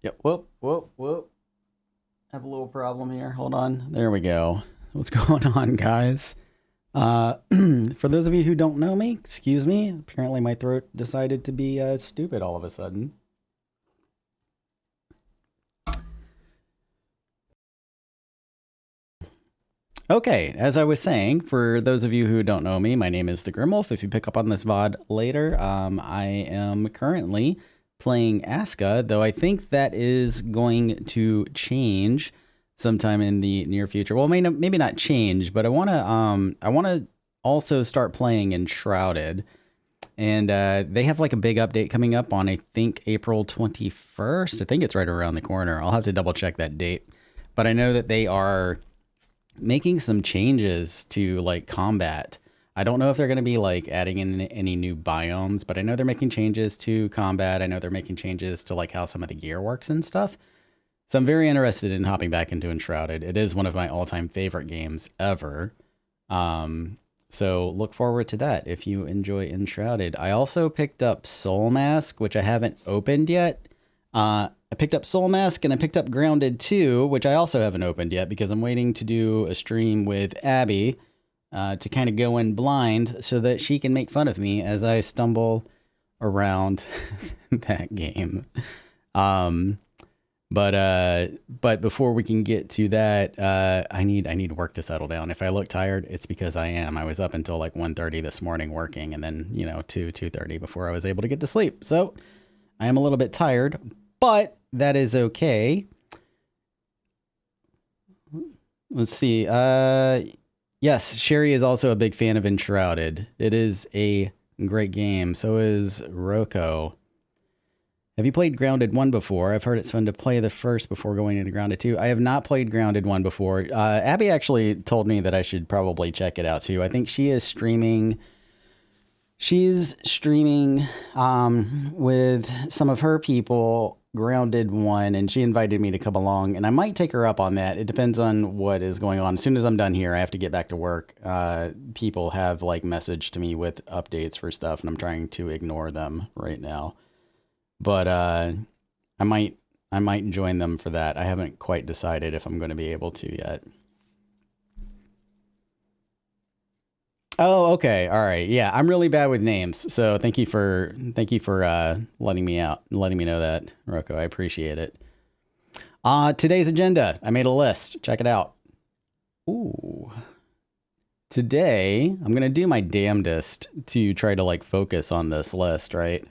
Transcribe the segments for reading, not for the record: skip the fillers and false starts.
Yep. Whoop, whoop, whoop. I have a little problem here. Hold on. There we go. What's going on, guys? For those of you who don't know me, excuse me. Apparently my throat decided to be stupid all of a sudden. Okay, as I was saying, for those of you who don't know me, my name is the Grimwolf. If you pick up on this VOD later, I am currently playing ASKA, though I think that is going to change sometime in the near future. Well, maybe not change, but I want to also start playing Enshrouded. And they have like a big update coming up on, I think, April 21st. I think it's right around the corner. I'll have to double check that date. But I know that they are making some changes to like combat. I don't know if they're going to be like adding in any new biomes, but I know they're making changes to combat. I know they're making changes to like how some of the gear works and stuff. So I'm very interested in hopping back into Enshrouded. It is one of my all-time favorite games ever. So look forward to that if you enjoy Enshrouded. I also picked up Soul Mask, which I haven't opened yet. I picked up Soul Mask and I picked up Grounded 2, which I also haven't opened yet because I'm waiting to do a stream with Abby to kind of go in blind so that she can make fun of me as I stumble around that game. But before we can get to that, I need work to settle down. If I look tired, it's because I am. I was up until like 1:30 this morning working, and then 2:30 before I was able to get to sleep. So I am a little bit tired, but that is okay. Let's see. Yes, Sherry is also a big fan of Enshrouded. It is a great game. So is Rocco. Have you played Grounded 1 before? I've heard it's fun to play the first before going into Grounded 2. I have not played Grounded 1 before. Abby actually told me that I should probably check it out too. I think she is streaming. She's streaming with some of her people, Grounded 1, and she invited me to come along, and I might take her up on that. It depends on what is going on. As soon as I'm done here, I have to get back to work. People have like messaged me with updates for stuff, and I'm trying to ignore them right now. But I might join them for that. I haven't quite decided if I'm going to be able to yet. Oh, okay. All right. Yeah, I'm really bad with names. So thank you for letting me know that, Rocco. I appreciate it. Today's agenda. I made a list. Check it out. Ooh. Today, I'm going to do my damnedest to try to like focus on this list, right?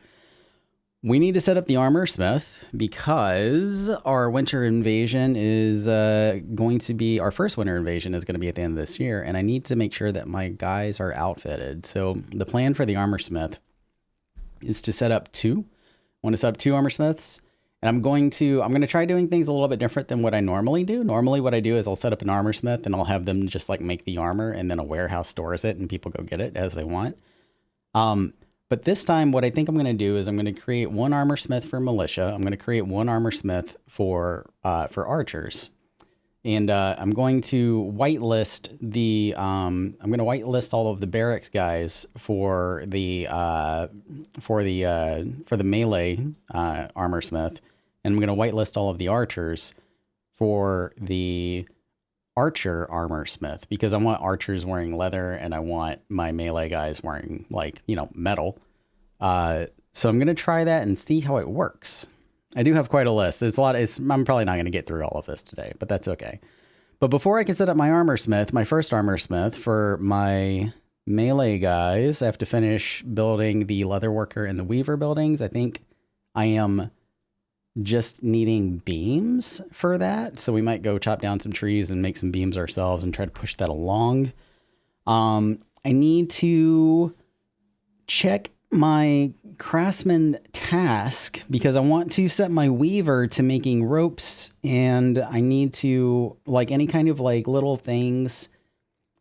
We need to set up the armor smith because our winter invasion is going to be, our first winter invasion is going to be at the end of this year, and I need to make sure that my guys are outfitted. So the plan for the armor smith is to set up two. I want to set up two armor smiths, and I'm going to try doing things a little bit different than what I normally do. Normally what I do is I'll set up an armor smith and I'll have them just like make the armor, and then a warehouse stores it and people go get it as they want. But this time, what I think I'm going to do is I'm going to create one armor smith for militia. I'm going to create one armor smith for archers, and I'm going to whitelist all of the barracks guys for the melee armor smith, and I'm going to whitelist all of the archers for the archer armor smith, because I want archers wearing leather and I want my melee guys wearing like, metal. So I'm going to try that and see how it works. I do have quite a list. It's a lot. I'm probably not going to get through all of this today, but that's okay. But before I can set up my armor smith, my first armor smith for my melee guys, I have to finish building the leatherworker and the weaver buildings. I think I am just needing beams for that. So we might go chop down some trees and make some beams ourselves and try to push that along. I need to check my craftsman task because I want to set my weaver to making ropes, and I need to like any kind of like little things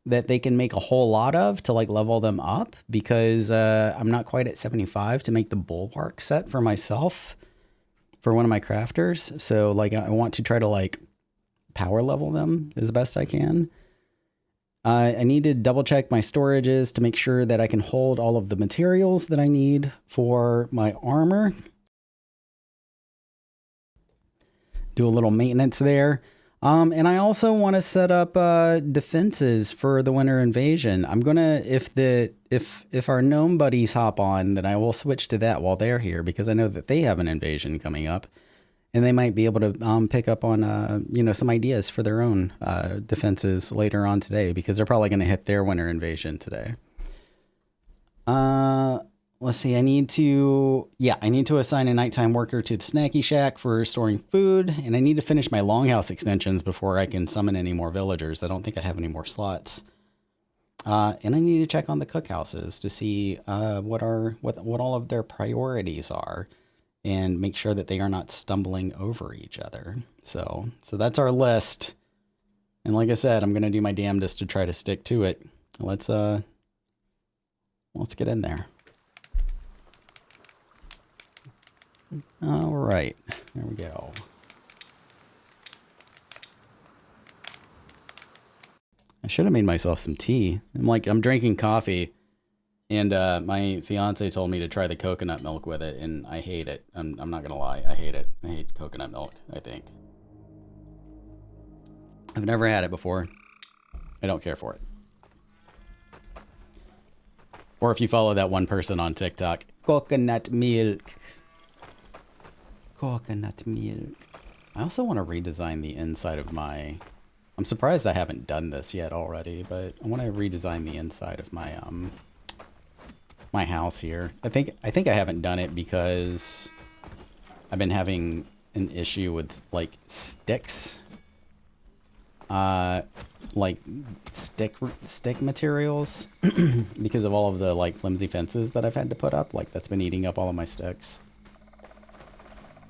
that they can make a whole lot of to like level them up, because I'm not quite at 75 to make the bulwark set for myself for one of my crafters. So like I want to try to like power level them as best I can. I need to double check my storages to make sure that I can hold all of the materials that I need for my armor. do a little maintenance there. And I also want to set up defenses for the winter invasion. I'm gonna if our gnome buddies hop on, then I will switch to that while they're here because I know that they have an invasion coming up, and they might be able to pick up on you know, some ideas for their own defenses later on today because they're probably gonna hit their winter invasion today. Let's see, I need to assign a nighttime worker to the Snacky Shack for storing food, and I need to finish my Longhouse extensions before I can summon any more villagers. I don't think I have any more slots. And I need to check on the cookhouses to see what all of their priorities are and make sure that they are not stumbling over each other. So that's our list. And like I said, I'm going to do my damnedest to try to stick to it. Let's get in there. All right, there we go. I should have made myself some tea. I'm drinking coffee, and my fiance told me to try the coconut milk with it, and I hate it. I'm not gonna lie, I hate it. I hate coconut milk, I think. I've never had it before. I don't care for it. Or if you follow that one person on TikTok, coconut milk. Coconut milk. I also want to redesign the inside of my... I'm surprised I haven't done this yet already, but I want to redesign the inside of my my house here. I think I haven't done it because I've been having an issue with like sticks. Like stick materials because of all of the like flimsy fences that I've had to put up. Like that's been eating up all of my sticks.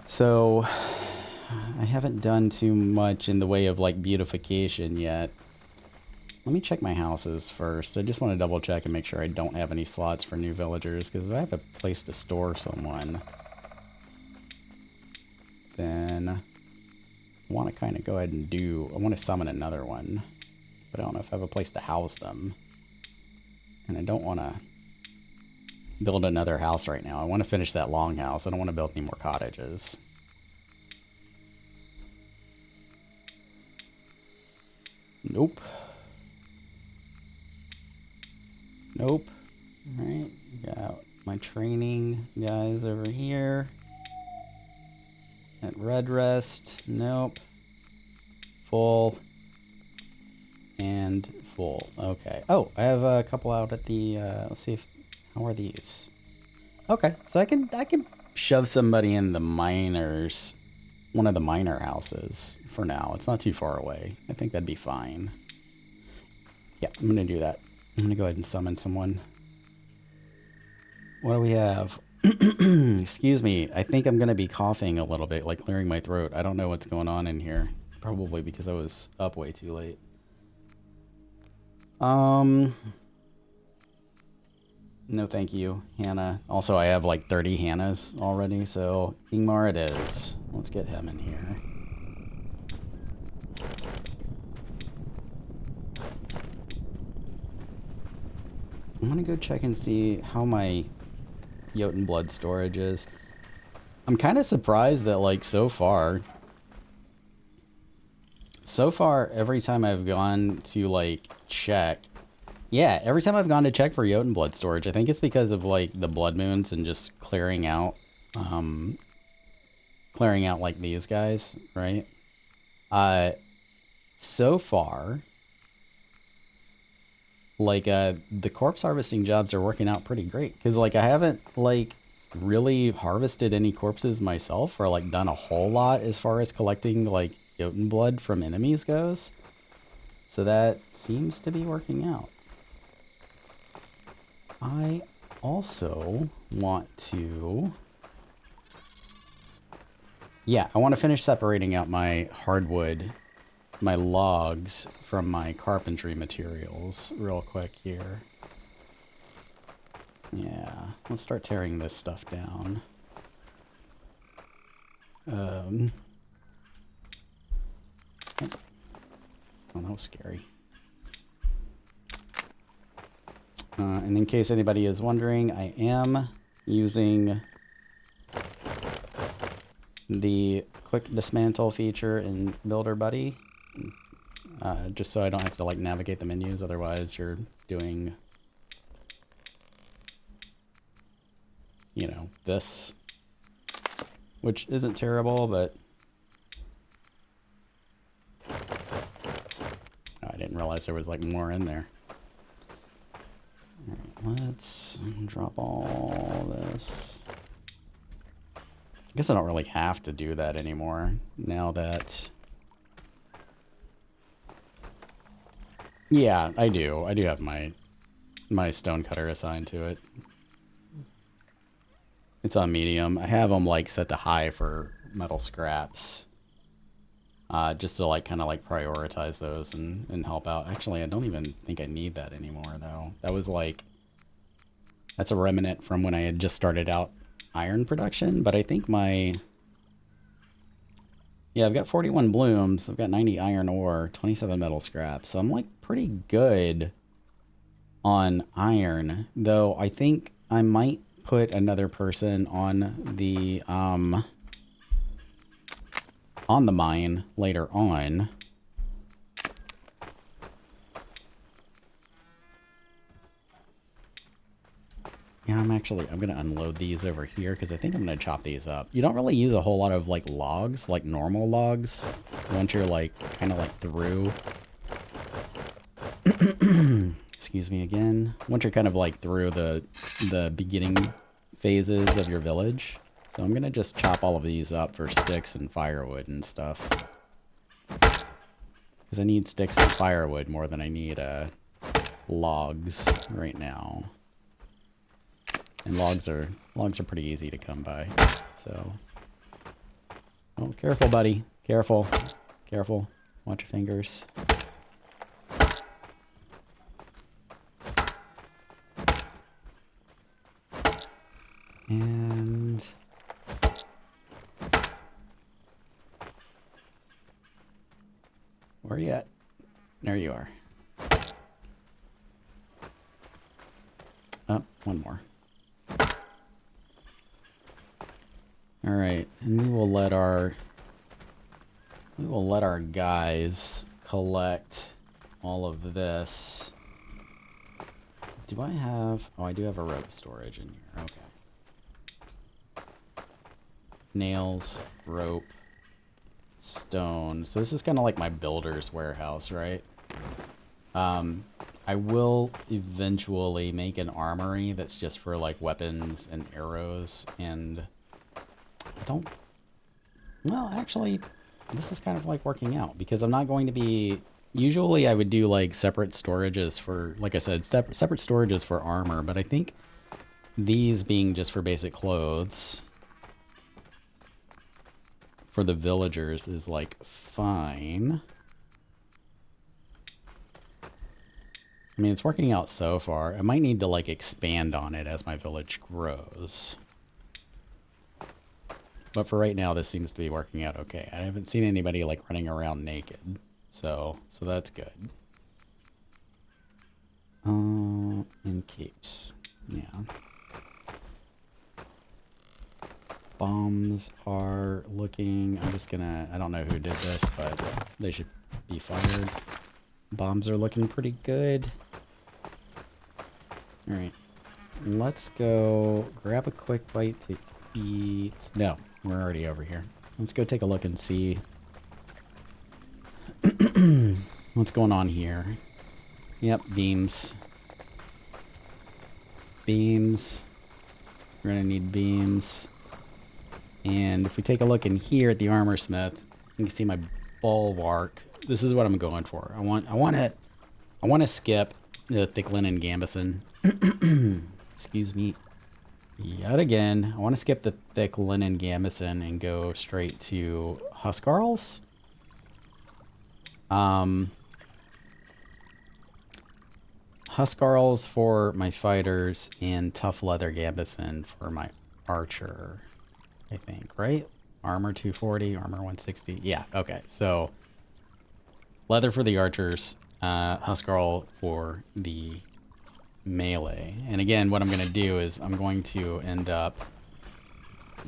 So I haven't done too much in the way of like beautification yet. Let me check my houses first. I just want to double check and make sure I don't have any slots for new villagers, because if I have a place to store someone, then I want to kind of go ahead and I want to summon another one, but I don't know if I have a place to house them. And I don't want to build another house right now. I want to finish that longhouse. I don't want to build any more cottages. Nope. Nope. All right, got my training guys over here. At red rest, nope. Full. And full. Okay. Oh, I have a couple out at the, let's see how are these? Okay, so I can shove somebody in the miners, one of the miner houses for now. It's not too far away. I think that'd be fine. Yeah, I'm gonna do that. I'm gonna go ahead and summon someone. What do we have? Excuse me. I think I'm gonna be coughing a little bit, like clearing my throat. I don't know what's going on in here. Probably because I was up way too late. No thank you, Hannah. Also, I have like 30 Hannahs already, so Ingmar it is. Let's get him in here. I'm gonna go check and see how my Jotun blood storage is. I'm kind of surprised that like so far, every time I've gone to like check, yeah, every time I've gone to check for Jotun blood storage, I think it's because of like the blood moons and just clearing out like these guys, right? So far, like the corpse harvesting jobs are working out pretty great, because like I haven't like really harvested any corpses myself, or like done a whole lot as far as collecting like Jotun blood from enemies goes. So that seems to be working out. I also want to... yeah, I want to finish separating out my hardwood, my logs, from my carpentry materials real quick here. Yeah, let's start tearing this stuff down. Oh, that was scary. And in case anybody is wondering, I am using the quick dismantle feature in Builder Buddy, just so I don't have to like navigate the menus. Otherwise, you're doing, you know, this, which isn't terrible, but oh, I didn't realize there was like more in there. All right, let's drop all this. I guess I don't really have to do that anymore now that... Yeah, I do. I do have my stonecutter assigned to it. It's on medium. I have them like set to high for metal scraps. Just to like kind of like prioritize those and help out. Actually, I don't even think I need that anymore though. That was like... That's a remnant from when I had just started out iron production, but I think my... Yeah, I've got 41 blooms, I've got 90 iron ore, 27 metal scraps, so I'm like pretty good on iron, though I think I might put another person on the mine later on. Yeah, I'm going to unload these over here because I think I'm going to chop these up. You don't really use a whole lot of like logs, like normal logs, once you're like kind of like through. Excuse me again. Once you're kind of like through the beginning phases of your village. So I'm going to just chop all of these up for sticks and firewood and stuff. Because I need sticks and firewood more than I need logs right now. And logs are pretty easy to come by, so. Oh, careful, buddy. Careful. Careful. Watch your fingers. And... where are you at? There you are. Oh, one more. All right, and we will let our guys collect all of this. Do I have... oh, I do have a rope storage in here. Okay. Nails, rope, stone. So this is kind of like my builder's warehouse, right? I will eventually make an armory that's just for like weapons and arrows, and I don't... well, actually, this is kind of like working out because I'm not going to be... usually I would do like separate storages for, like I said, separate storages for armor, but I think these being just for basic clothes for the villagers is like fine. I mean, it's working out so far. I might need to like expand on it as my village grows. But for right now, this seems to be working out okay. I haven't seen anybody like running around naked. So that's good. And capes. Yeah. Bombs are looking... I'm just gonna... I don't know who did this, but they should be fired. Bombs are looking pretty good. Alright. Let's go grab a quick bite to eat. No, we're already over here. Let's go take a look and see what's going on here. Yep, beams. Beams. We're gonna need beams. And if we take a look in here at the armor smith, you can see my bulwark. This is what I'm going for. I want to skip the thick linen gambeson. Excuse me. Yet again, I want to skip the thick linen gambeson and go straight to huskarls. Huskarls for my fighters and tough leather gambeson for my archer, I think, right? Armor 240, armor 160. Yeah, okay. So leather for the archers, huskarl for the melee. And again, what I'm going to do is I'm going to end up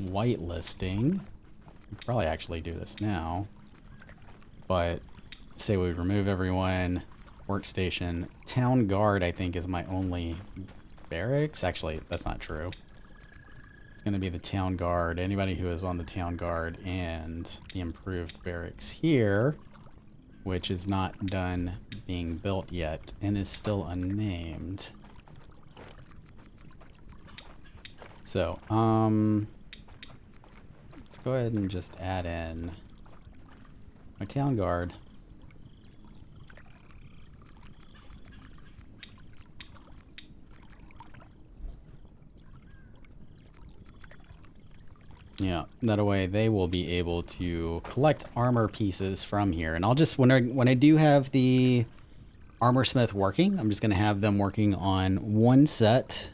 whitelisting We could probably actually do this now. But say we remove everyone. Workstation. Town guard, I think, is my only barracks. Actually, that's not true. It's going to be the town guard. Anybody who is on the town guard and the improved barracks here, which is not done being built yet and is still unnamed. So, let's go ahead and just add in my town guard. Yeah, that way they will be able to collect armor pieces from here. And I'll just, when I do have the armor smith working, I'm just going to have them working on one set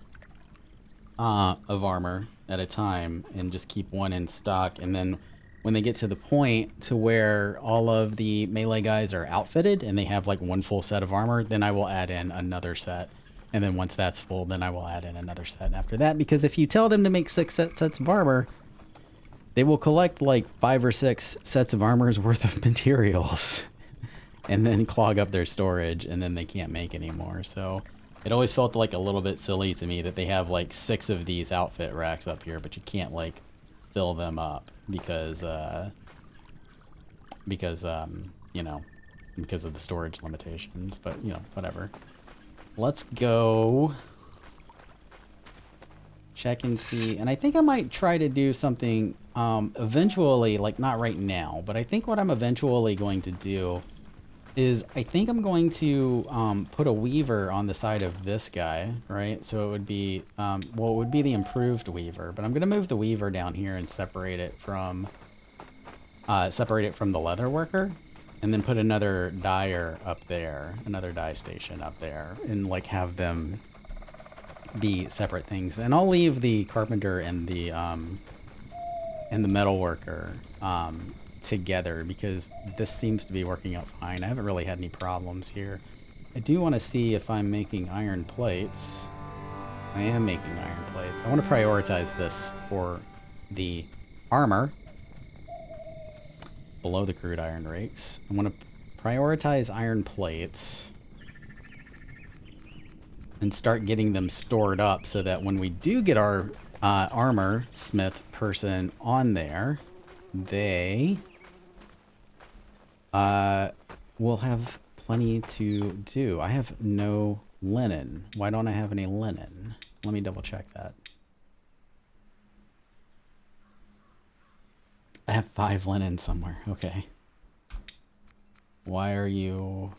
of armor at a time and just keep one in stock. And then when they get to the point to where all of the melee guys are outfitted and they have like one full set of armor, then I will add in another set. And then once that's full, then I will add in another set after that. Because if you tell them to make 6 sets of armor, they will collect like 5 or 6 sets of armor's worth of materials and then clog up their storage, and then they can't make anymore. So it always felt like a little bit silly to me that they have like 6 of these outfit racks up here, but you can't like fill them up because you know, because of the storage limitations. But you know, whatever. Let's go check and see. And I think I might try to do something eventually, like not right now, but I think what I'm eventually going to do is I think I'm going to put a weaver on the side of this guy, right? So it would be, well, it would be the improved weaver, but I'm going to move the weaver down here and separate it from the leather worker, and then put another dyer up there, another dye station up there, and like have them be separate things. And I'll leave the carpenter and the metal worker together because this seems to be working out fine. I haven't really had any problems here. I do want to see if I'm making iron plates. I am making iron plates. I want to prioritize this for the armor below the crude iron rakes. I want to prioritize iron plates and start getting them stored up so that when we do get our armor smith person on there, they will have plenty to do. I have no linen. Why don't I have any linen? Let me double check that. I have 5 linen somewhere. Okay. Why are you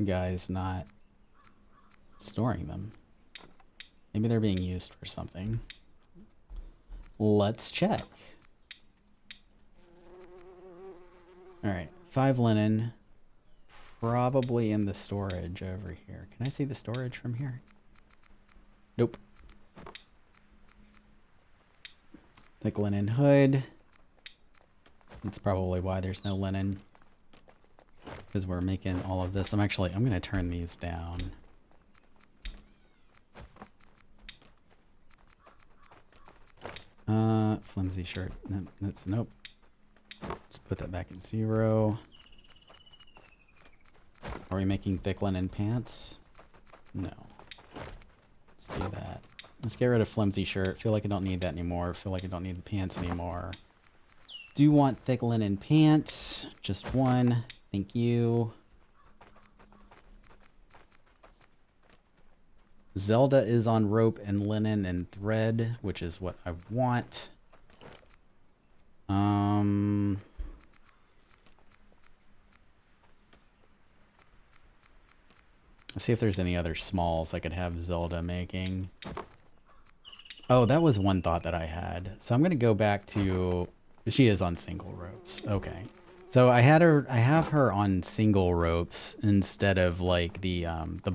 guys not storing them? Maybe they're being used for something. Let's check. Alright, 5 linen. Probably in the storage over here. Can I see the storage from here? Nope. Thick linen hood. That's probably why there's no linen. Because we're making all of this. I'm going to turn these down. Flimsy shirt. No, nope. Let's put that back at 0. Are we making thick linen pants? No. Let's do that. Let's get rid of flimsy shirt. Feel like I don't need that anymore. Feel like I don't need the pants anymore. Do want thick linen pants. Just 1. Thank you. Zelda is on rope and linen and thread, which is what I want. Let's see if there's any other smalls I could have Zelda making. Oh, that was one thought that I had. So I'm going to go back to... She is on single ropes. Okay. So I have her on single ropes instead of like the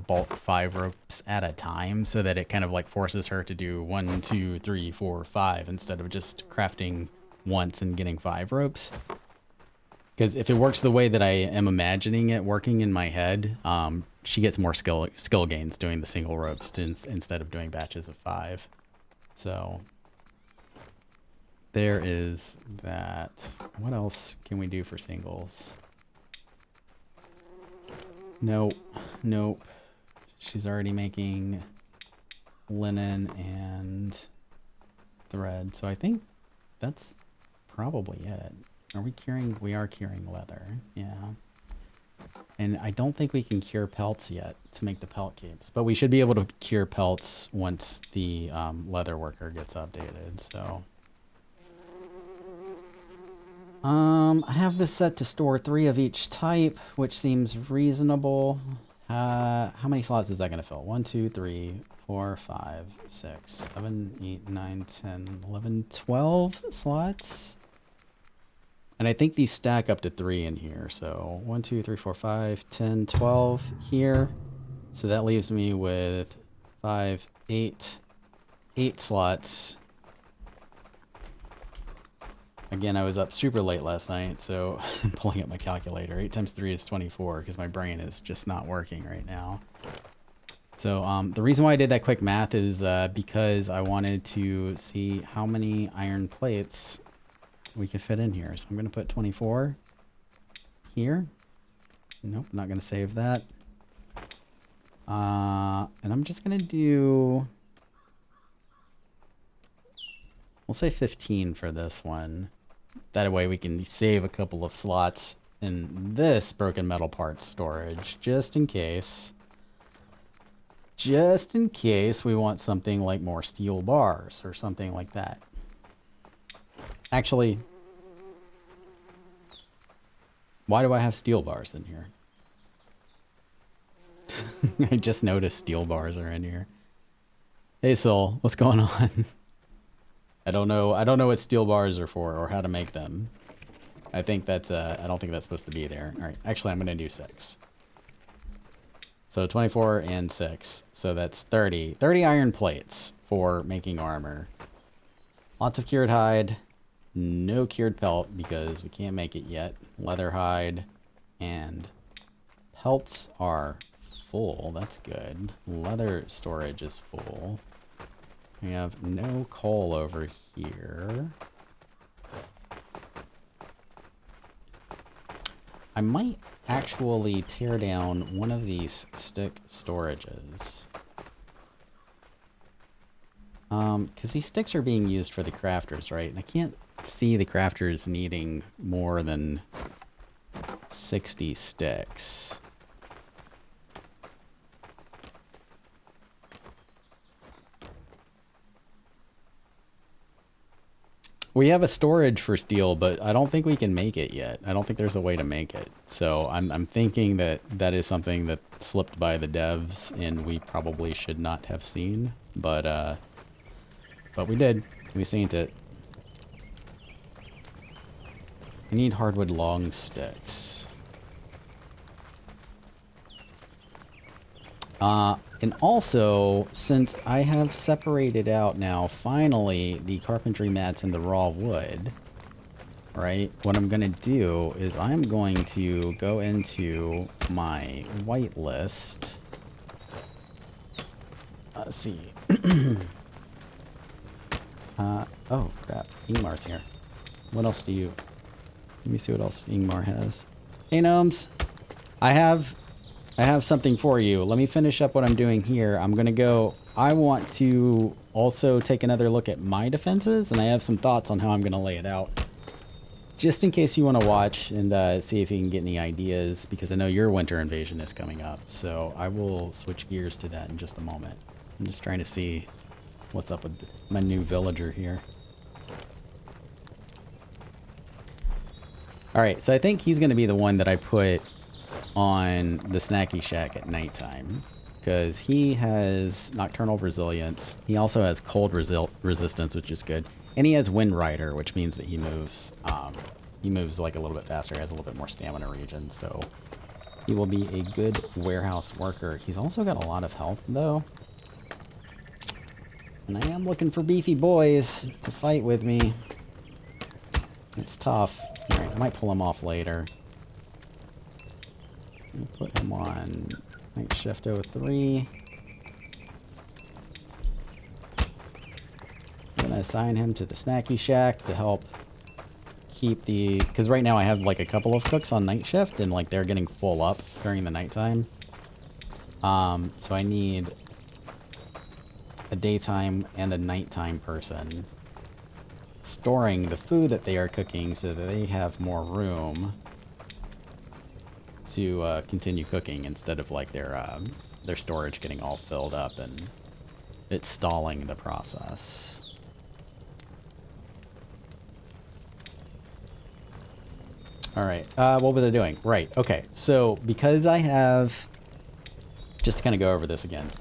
bulk 5 ropes at a time, so that it kind of like forces her to do 1, 2, 3, 4, 5 instead of just crafting once and getting 5 ropes. Because if it works the way that I am imagining it working in my head, she gets more skill gains doing the single ropes instead of doing batches of 5. So there is that. What else can we do for singles? Nope. Nope. She's already making linen and thread. So I think that's probably it. Are we curing? We are curing leather. Yeah. And I don't think we can cure pelts yet to make the pelt capes. But we should be able to cure pelts once the leather worker gets updated. So... I have this set to store 3 of each type, which seems reasonable. How many slots is that going to fill? 1, 2, 3, 4, 5, 6, 7, 8, 9, 10, 11, 12 slots? And I think these stack up to 3 in here. So 1, 2, 3, 4, 5, 10, 12 here. So that leaves me with 5, 8 slots. Again, I was up super late last night, so I'm pulling up my calculator. 8 times 3 is 24, because my brain is just not working right now. So the reason why I did that quick math is because I wanted to see how many iron plates we could fit in here. So I'm going to put 24 here. Nope, not going to save that. And I'm just going to do... We'll say 15 for this one. That way we can save a couple of slots in this broken metal parts storage, just in case. Just in case we want something like more steel bars or something like that. Actually, why do I have steel bars in here? I just noticed steel bars are in here. Hey Soul, what's going on? I don't know what steel bars are for or how to make them. I think that's I don't think that's supposed to be there. All right, actually I'm going to do 6. So 24 and 6. So that's 30. 30 iron plates for making armor. Lots of cured hide. No cured pelt because we can't make it yet. Leather hide and pelts are full. That's good. Leather storage is full. We have no coal over here. I might actually tear down one of these stick storages. Because these sticks are being used for the crafters, right? And I can't see the crafters needing more than 60 sticks. We have a storage for steel, but I don't think we can make it yet. I don't think there's a way to make it. So I'm thinking that that is something that slipped by the devs and we probably should not have seen. But we did. We seen it. I need hardwood long sticks. And also, since I have separated out now, finally, the carpentry mats and the raw wood, right? What I'm going to do is I'm going to go into my whitelist. Let's see. Oh, crap. Ingmar's here. What else do you... Let me see what else Ingmar has. Hey, gnomes. I have something for you. Let me finish up what I'm doing here. I'm going to go... I want to also take another look at my defenses, and I have some thoughts on how I'm going to lay it out. Just in case you want to watch and see if you can get any ideas, because I know your winter invasion is coming up. So I will switch gears to that in just a moment. I'm just trying to see what's up with my new villager here. Alright, so I think he's going to be the one that I put on the Snacky Shack at nighttime, because he has nocturnal resilience. He also has cold resistance, which is good, and he has wind rider, which means that he moves like a little bit faster, has a little bit more stamina regen, so he will be a good warehouse worker. He's also got a lot of health though, and I am looking for beefy boys to fight with me. It's tough. All right, I might pull him off later. Put him on night shift 03. Then to assign him to the Snacky Shack to help keep the... Because right now I have like a couple of cooks on night shift and like they're getting full up during the nighttime. So I need a daytime and a nighttime person storing the food that they are cooking so that they have more room to continue cooking instead of like their storage getting all filled up and it's stalling the process. All right, what was I doing? Right, okay, so because I have, just to kind of go over this again,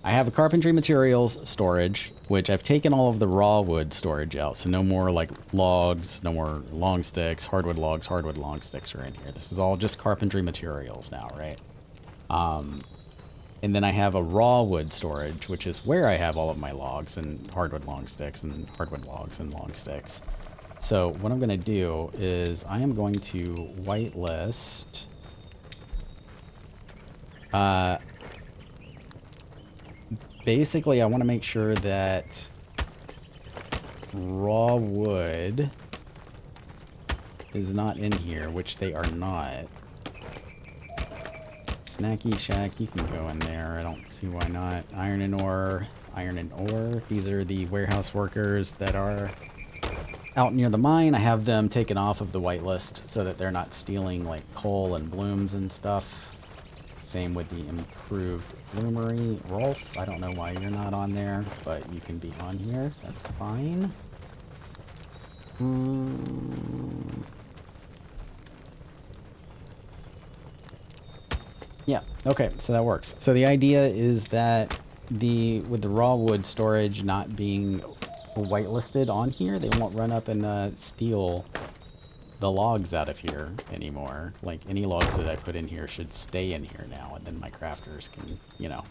I have a carpentry materials storage, which I've taken all of the raw wood storage out, so no more like logs, no more long sticks, hardwood logs, hardwood long sticks are in here. This is all just carpentry materials now, right? And then I have a raw wood storage, which is where I have all of my logs and hardwood long sticks and hardwood logs and long sticks. So what I'm going to do is I am going to whitelist basically I want to make sure that raw wood is not in here, which they are not. Snacky Shack, you can go in there. I don't see why not. Iron and ore. Iron and ore. These are the warehouse workers that are out near the mine. I have them taken off of the whitelist so that they're not stealing like coal and blooms and stuff. Same with the improved bloomery. Rolf, I don't know why you're not on there, but you can be on here. That's fine. Yeah, okay, so that works. So the idea is that with the raw wood storage not being whitelisted on here, they won't run up and steal the logs out of here anymore. Like any logs that I put in here should stay in here now, and then my crafters can, you know,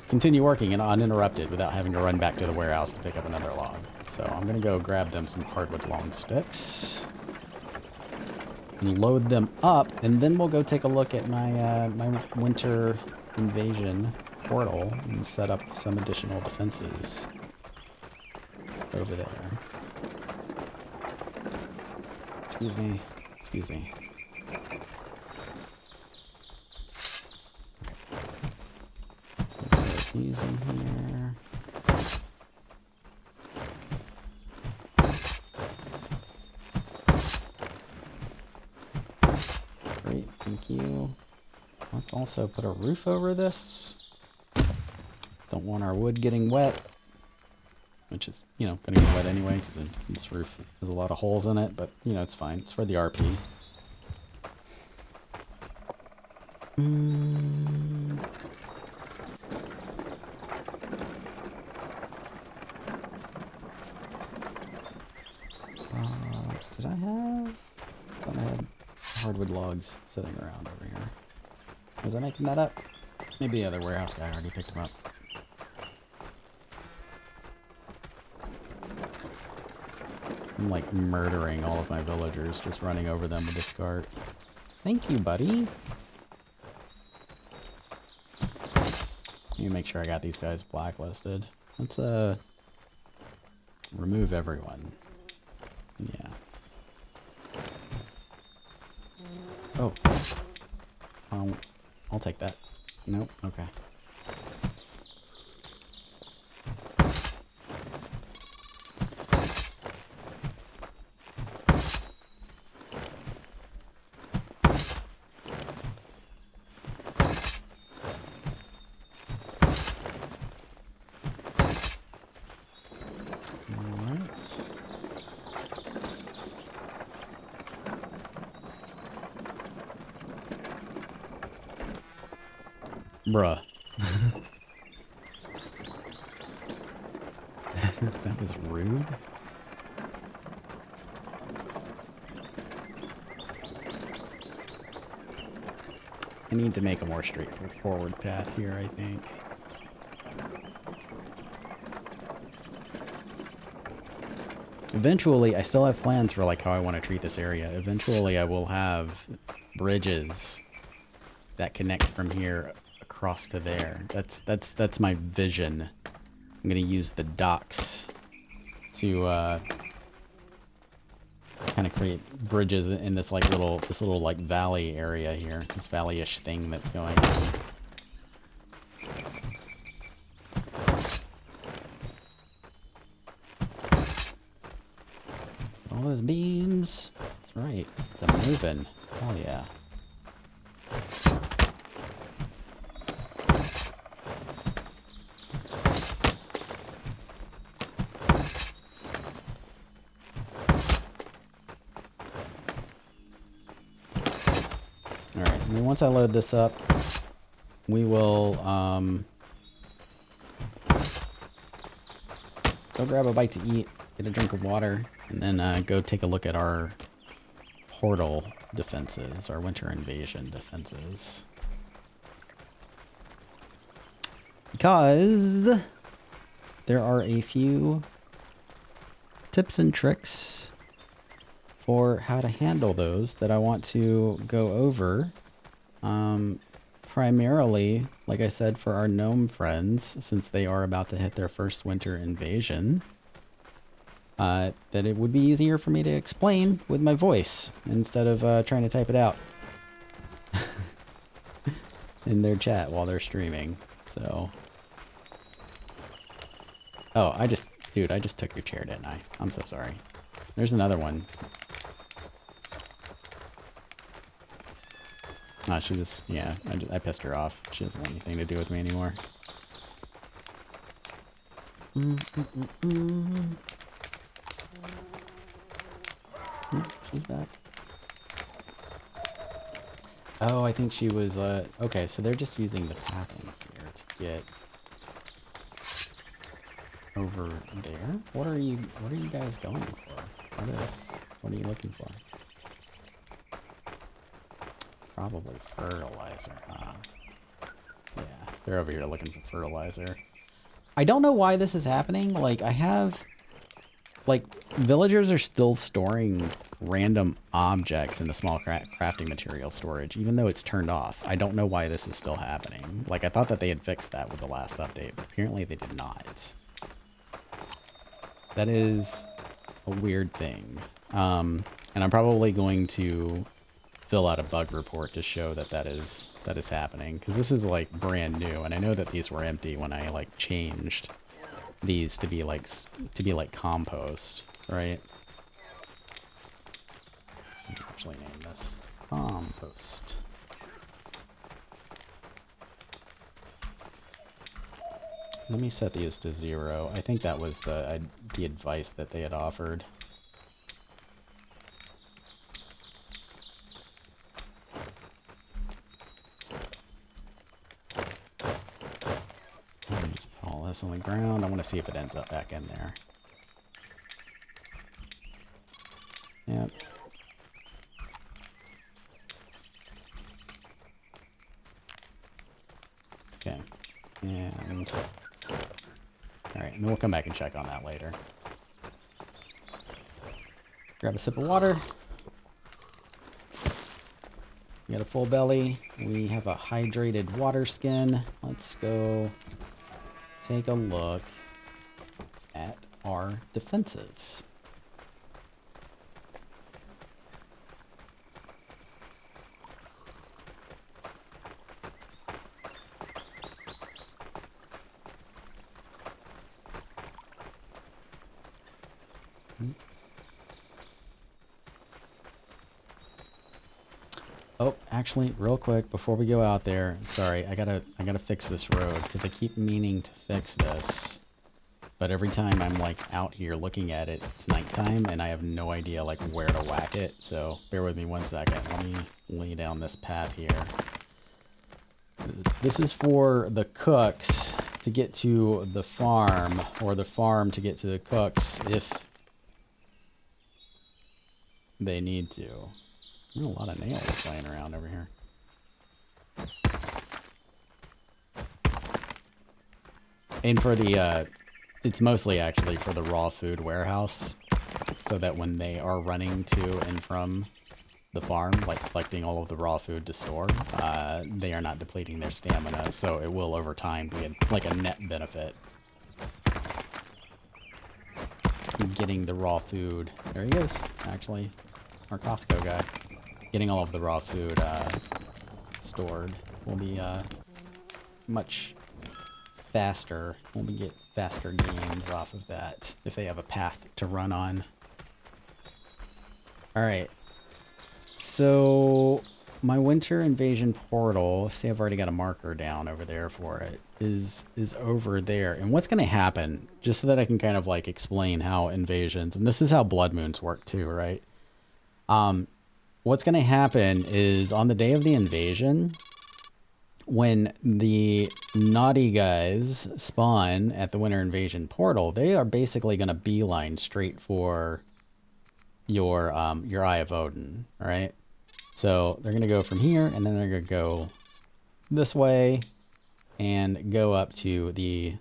continue working and uninterrupted without having to run back to the warehouse to pick up another log. So I'm gonna go grab them some hardwood long sticks and load them up, and then we'll go take a look at my my winter invasion portal and set up some additional defenses over there. Excuse me. Excuse me. Okay. Put these in here. Great, thank you. Let's also put a roof over this. Don't want our wood getting wet. Which is, you know, gonna get wet anyway, because this roof has a lot of holes in it, but, you know, it's fine. It's for the RP. Did I have? I thought I had hardwood logs sitting around over here. Was I making that up? Maybe the other warehouse guy already picked them up. I'm like murdering all of my villagers, just running over them with this cart. Thank you, buddy. Let me make sure I got these guys blacklisted. Let's remove everyone. Yeah. Oh. I'll take that. Nope. Okay. Bruh. That was rude. I need to make a more straightforward path here, I think. Eventually, I still have plans for like how I want to treat this area. Eventually, I will have bridges that connect from here across to there. That's my vision I'm gonna use the docks to kind of create bridges in this like little like valley area here, this valley-ish thing that's going on. All those beams. That's right. It's moving. Oh yeah. Alright, and then once I load this up, we will go grab a bite to eat, get a drink of water, and then go take a look at our portal defenses, our winter invasion defenses. Because there are a few tips and tricks for how to handle those that I want to go over. Primarily, like I said, for our gnome friends, since they are about to hit their first winter invasion. That it would be easier for me to explain with my voice instead of trying to type it out in their chat while they're streaming. So, oh, dude, I just took your chair, didn't I? I'm so sorry. There's another one. Ah, she was, yeah, I pissed her off. She doesn't want anything to do with me anymore. She's back. Oh, I think she was, okay, so they're just using the path in here to get over there. What are you guys going for? What are you looking for? Probably fertilizer, huh? Yeah, they're over here looking for fertilizer. I don't know why this is happening. Like, like, villagers are still storing random objects in the small crafting material storage, even though it's turned off. I don't know why this is still happening. Like, I thought that they had fixed that with the last update, but apparently they did not. That is a weird thing. And I'm probably going to fill out a bug report to show that that is happening, because this is like brand new, and I know that these were empty when I like changed these to be like compost, right? Let me actually name this compost. Let me set these to 0. I think that was the advice that they had offered. On the ground. I want to see if it ends up back in there. Yep. Okay. And alright, and we'll come back and check on that later. Grab a sip of water. We got a full belly. We have a hydrated water skin. Let's go take a look at our defenses. Oh, actually, real quick, before we go out there, sorry, I gotta fix this road, because I keep meaning to fix this. But every time I'm, like, out here looking at it, it's nighttime, and I have no idea, like, where to whack it. So, bear with me one second. Let me lay down this path here. This is for the cooks to get to the farm, or the farm to get to the cooks, if they need to. There's a lot of nails laying around over here. And for the, it's mostly actually for the raw food warehouse, so that when they are running to and from the farm, like collecting all of the raw food to store, they are not depleting their stamina, so it will over time be like a net benefit. getting the raw food. There he goes, actually. Our Costco guy. Getting all of the raw food stored will be much faster. We'll get faster gains off of that if they have a path to run on. Alright. So my winter invasion portal, see I've already got a marker down over there for it, is over there. And what's going to happen, just so that I can kind of like explain how invasions, and this is how blood moons work too, right? What's going to happen is on the day of the invasion, when the naughty guys spawn at the winter invasion portal, they are basically going to beeline straight for your Eye of Odin, right? So they're going to go from here, and then they're going to go this way and go up to the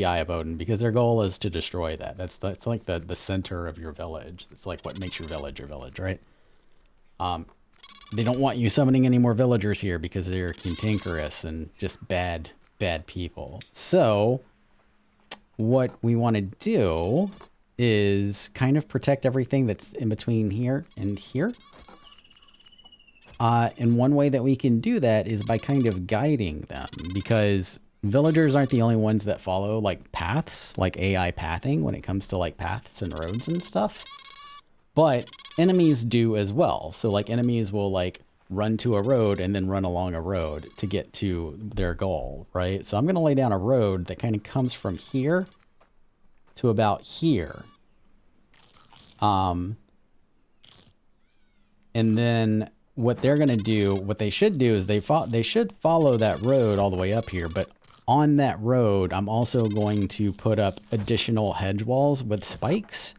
Eye of Odin, because their goal is to destroy that. That's like the center of your village. It's like what makes your village, right? They don't want you summoning any more villagers here because they're cantankerous and just bad people. So what we want to do is kind of protect everything that's in between here and here. And one way that we can do that is by kind of guiding them, because villagers aren't the only ones that follow like paths, like AI pathing when it comes to like paths and roads and stuff. But enemies do as well. So like enemies will like run to a road and then run along a road to get to their goal, right? So I'm going to lay down a road that kind of comes from here to about here. And then what they're going to do, what they should do is they should follow that road all the way up here. But on that road, I'm also going to put up additional hedge walls with spikes,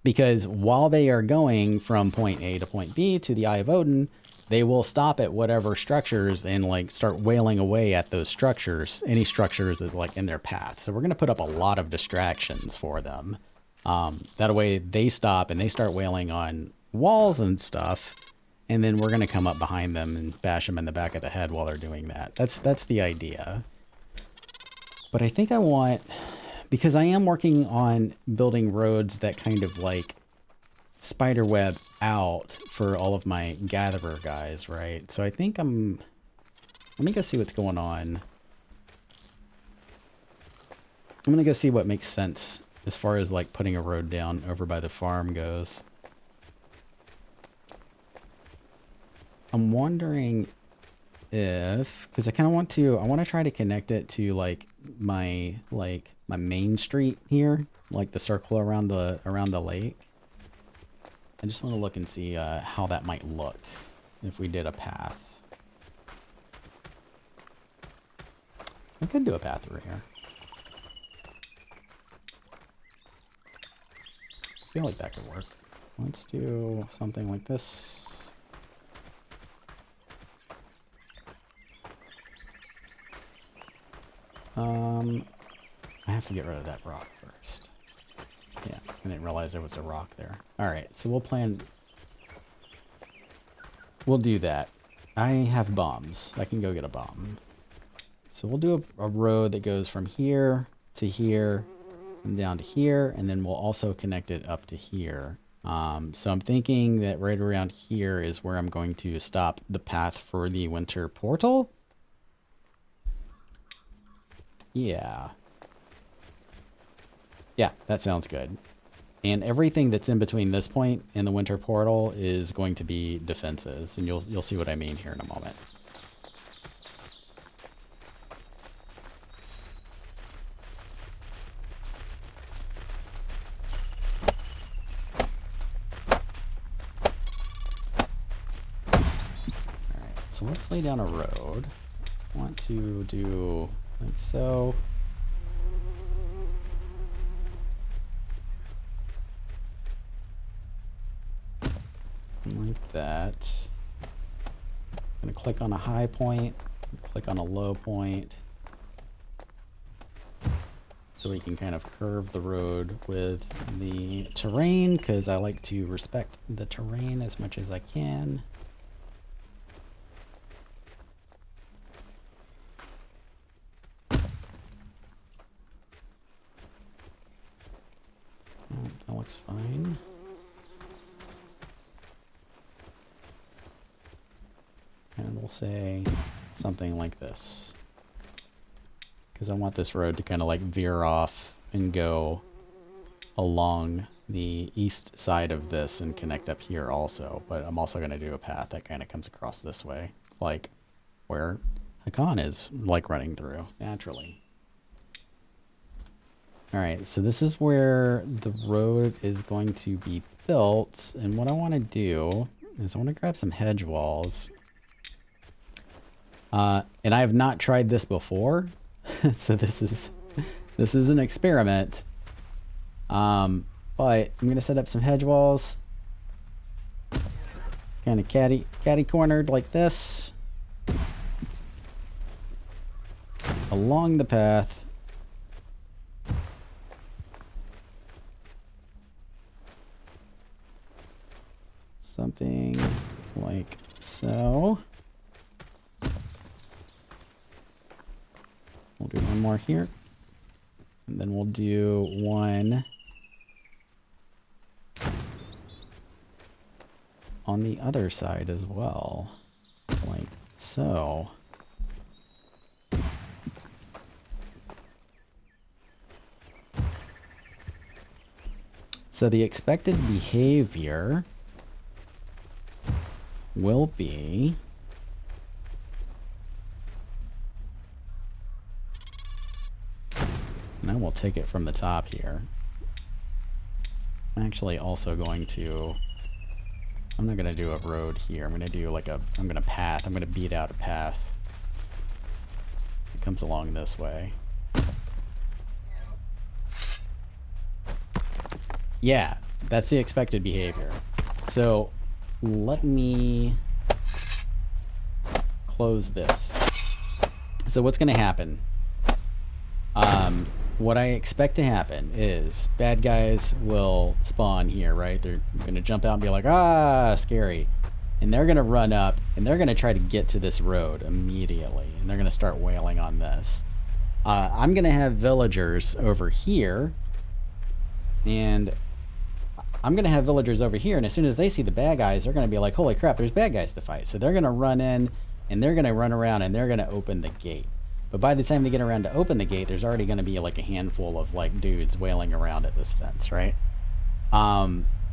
because while they are going from point A to point B to the Eye of Odin, they will stop at whatever structures and like start wailing away at those structures, any structures that's like in their path. So we're going to put up a lot of distractions for them. That way they stop and they start wailing on walls and stuff. And then we're going to come up behind them and bash them in the back of the head while they're doing that. That's the idea. But I think I want, because I am working on building roads that kind of like spiderweb out for all of my gatherer guys, right? So I think let me go see what's going on. I'm going to go see what makes sense as far as like putting a road down over by the farm goes. I'm wondering if, because I kind of want to try to connect it to like my main street here, like the circle around the lake. I just want to look and see how that might look if we did a path. I could do a path through here. I feel like that could work. Let's do something like this. I have to get rid of that rock first. Yeah, I didn't realize there was a rock there. Alright, so we'll do that. I have bombs. I can go get a bomb. So we'll do a road that goes from here to here and down to here, and then we'll also connect it up to here. So I'm thinking that right around here is where I'm going to stop the path for the winter portal. Yeah. Yeah, that sounds good. And everything that's in between this point and the winter portal is going to be defenses, and you'll see what I mean here in a moment. Alright, so let's lay down a road. I want to do like so. Like that. I'm going to click on a high point, click on a low point, so we can kind of curve the road with the terrain, because I like to respect the terrain as much as I can. I looks fine. And we'll say something like this. Because I want this road to kind of like veer off and go along the east side of this and connect up here also. But I'm also going to do a path that kind of comes across this way, like where Hakan is like running through naturally. All right, so this is where the road is going to be built. And what I want to do is I want to grab some hedge walls. And I have not tried this before, so this is an experiment. But I'm gonna set up some hedge walls, kind of catty cornered like this, along the path. Something like so. We'll do one more here. And then we'll do one on the other side as well. Like so. So the expected behavior will be and I will take it from the top here. I'm actually also going to, I'm not going to do a road here. I'm going to do like a, I'm going to beat out a path. It comes along this way. Yeah, that's the expected behavior. So let me close this. So what's going to happen? What I expect to happen is bad guys will spawn here, right? They're going to jump out and be like, ah, scary. And they're going to run up and they're going to try to get to this road immediately. And they're going to start wailing on this. I'm going to have villagers over here. And I'm going to have villagers over here. And as soon as they see the bad guys, they're going to be like, holy crap, there's bad guys to fight. So they're going to run in and they're going to run around and they're going to open the gate. But by the time they get around to open the gate, there's already going to be like a handful of like dudes wailing around at this fence, right?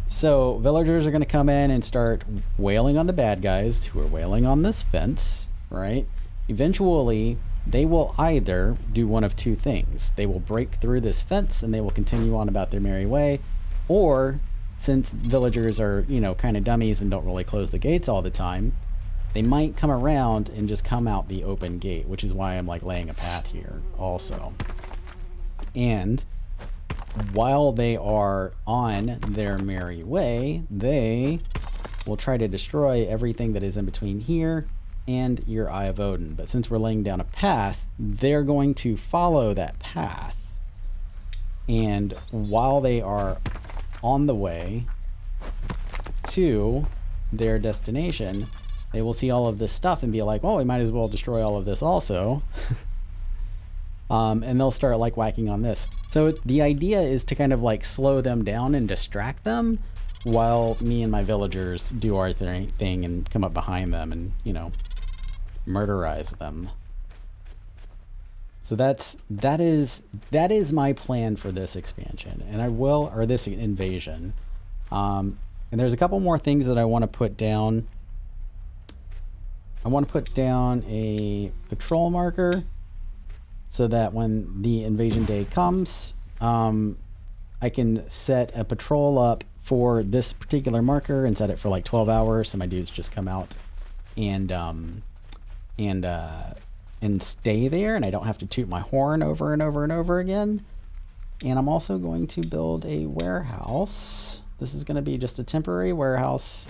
So villagers are going to come in and start wailing on the bad guys who are wailing on this fence, right? Eventually, they will either do one of two things. They will break through this fence and they will continue on about their merry way. Or, since villagers are, you know, kind of dummies and don't really close the gates all the time, they might come around and just come out the open gate, which is why I'm like laying a path here also. And while they are on their merry way, they will try to destroy everything that is in between here and your Eye of Odin. But since we're laying down a path, they're going to follow that path. And while they are on the way to their destination, they will see all of this stuff and be like, well, we might as well destroy all of this also. And they'll start like whacking on this. So the idea is to kind of like slow them down and distract them while me and my villagers do our thing and come up behind them and, you know, murderize them. So that is my plan for this expansion, and or this invasion. And there's a couple more things that I want to put down. I want to put down a patrol marker so that when the invasion day comes, I can set a patrol up for this particular marker and set it for like 12 hours. So my dudes just come out and stay there, and I don't have to toot my horn over and over and over again. And I'm also going to build a warehouse. This is going to be just a temporary warehouse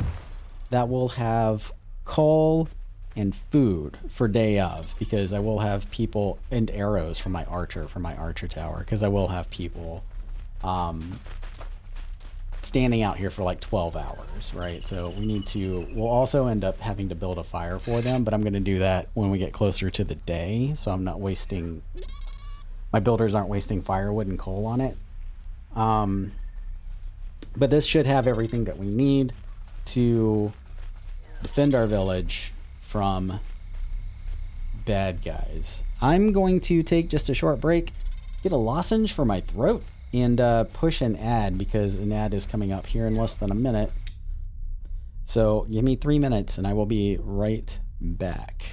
that will have coal and food for day of, because I will have people, and arrows for my archer tower, because I will have people standing out here for like 12 hours, right? So we'll also end up having to build a fire for them, but I'm going to do that when we get closer to the day, so I'm not wasting, my builders aren't wasting firewood and coal on it. But this should have everything that we need to defend our village from bad guys. I'm going to take just a short break, get a lozenge for my throat, and push an ad, because an ad is coming up here in less than a minute. So give me 3 minutes and I will be right back.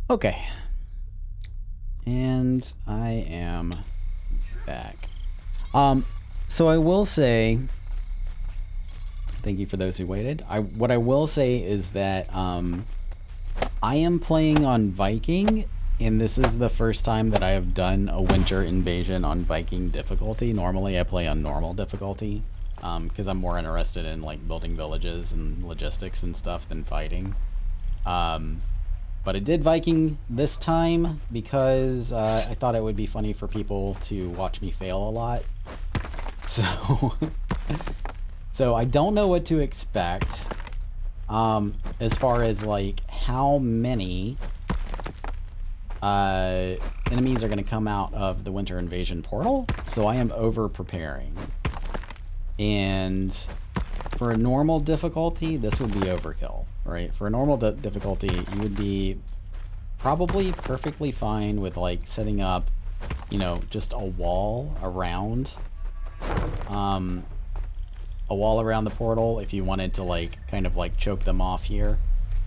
Okay. And I am back. So I will say, thank you for those who waited. What I will say is that I am playing on Viking, and this is the first time that I have done a winter invasion on Viking difficulty. Normally I play on normal difficulty, because I'm more interested in like building villages and logistics and stuff than fighting. But I did Viking this time because I thought it would be funny for people to watch me fail a lot. So I don't know what to expect as far as like how many enemies are going to come out of the winter invasion portal. So I am over preparing. And for a normal difficulty, this would be overkill, right? For a normal difficulty, you would be probably perfectly fine with like setting up, you know, just a wall around the portal if you wanted to like kind of like choke them off here,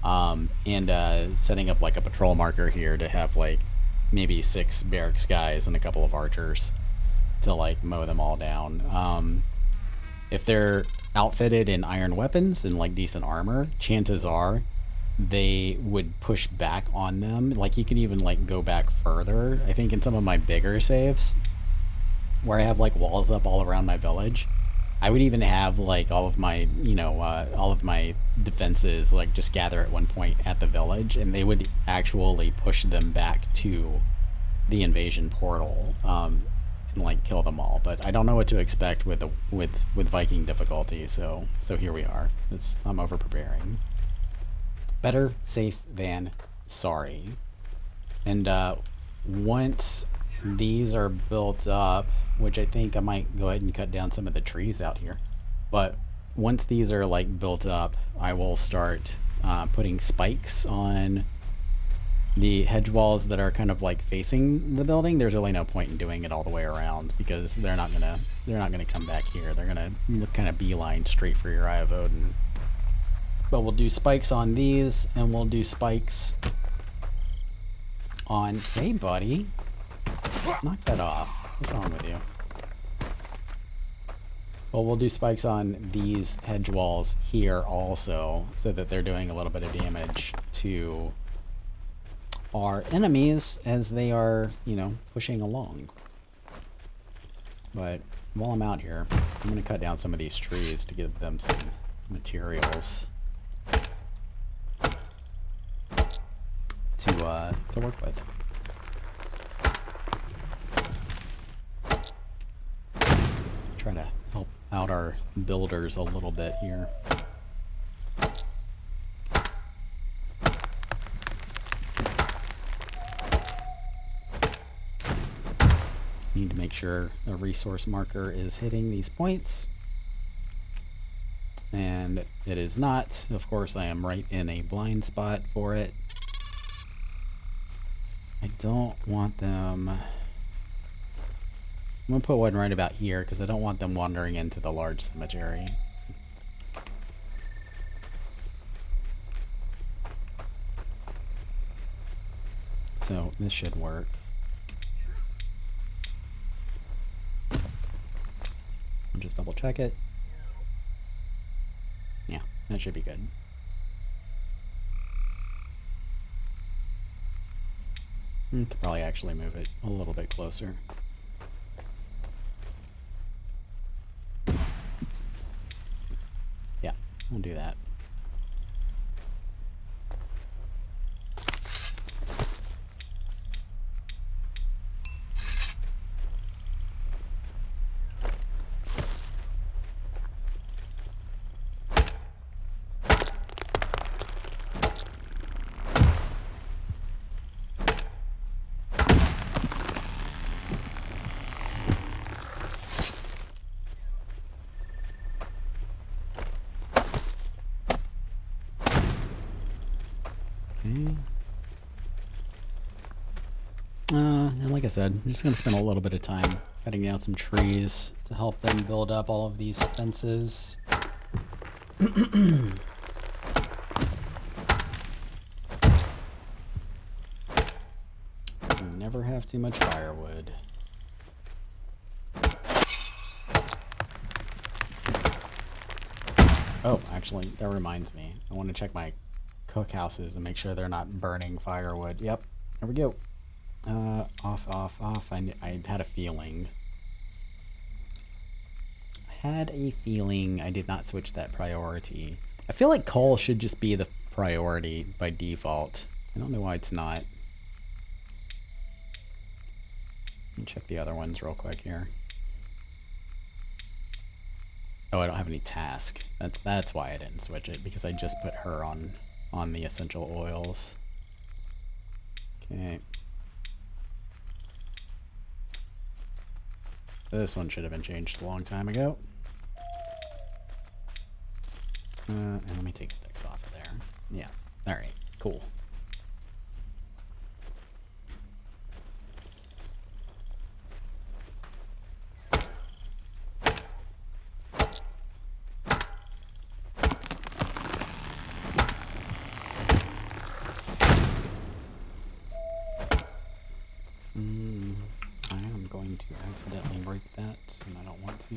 and setting up like a patrol marker here to have like maybe 6 barracks guys and a couple of archers to like mow them all down. if they're outfitted in iron weapons and like decent armor, chances are they would push back on them. Like you could even like go back further. I think in some of my bigger saves where I have like walls up all around my village, I would even have like all of my, you know, all of my defenses like just gather at one point at the village, and they would actually push them back to the invasion portal, and like kill them all. But I don't know what to expect with Viking difficulty, so here we are. I'm over preparing. Better safe than sorry. And once these are built up, which I think I might go ahead and cut down some of the trees out here, but once these are like built up, I will start putting spikes on the hedge walls that are kind of like facing the building. There's really no point in doing it all the way around because they're not gonna come back here. They're gonna kind of beeline straight for your Eye of Odin. But we'll do spikes on these, and we'll do spikes on... Hey, buddy. Knock that off. What's wrong with you? Well, we'll do spikes on these hedge walls here also, so that they're doing a little bit of damage to our enemies as they are, you know, pushing along. But while I'm out here, I'm going to cut down some of these trees to give them some materials to work with. Try to help out our builders a little bit here. Need to make sure a resource marker is hitting these points. And it is not. Of course, I am right in a blind spot for it. I don't want them... I'm going to put one right about here because I don't want them wandering into the large cemetery. So this should work. I'll just double check it. Yeah, that should be good. Could probably actually move it a little bit closer. Yeah, we'll do that. And like I said, I'm just going to spend a little bit of time cutting down some trees to help them build up all of these fences. You never have too much firewood. Oh, actually, that reminds me. I want to check my cookhouses and make sure they're not burning firewood. Yep, there we go. Off. I had a feeling. I did not switch that priority. I feel like coal should just be the priority by default. I don't know why it's not. Let me check the other ones real quick here. Oh, I don't have any task. That's why I didn't switch it, because I just put her on the essential oils. Okay. This one should have been changed a long time ago. And let me take sticks off of there. Yeah. All right. Cool. I am going to accidentally break that, and I don't want to.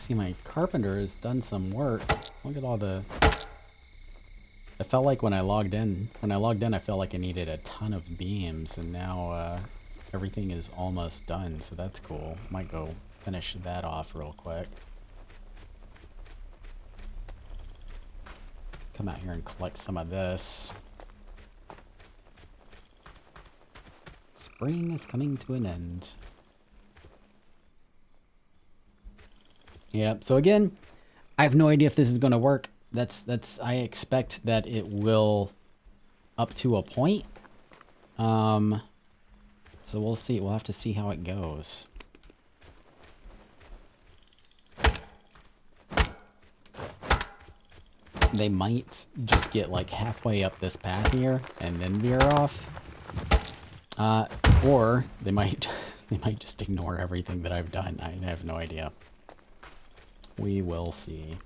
see my carpenter has done some work. Look at all the... I felt like when I logged in, I felt like I needed a ton of beams, and now everything is almost done, so that's cool. Might go finish that off real quick. Come out here and collect some of this. Spring is coming to an end. Yeah, so again, I have no idea if this is going to work. I expect that it will up to a point. So we'll see. We'll have to see how it goes. They might just get like halfway up this path here and then veer off. Or they might just ignore everything that I've done. I have no idea. We will see.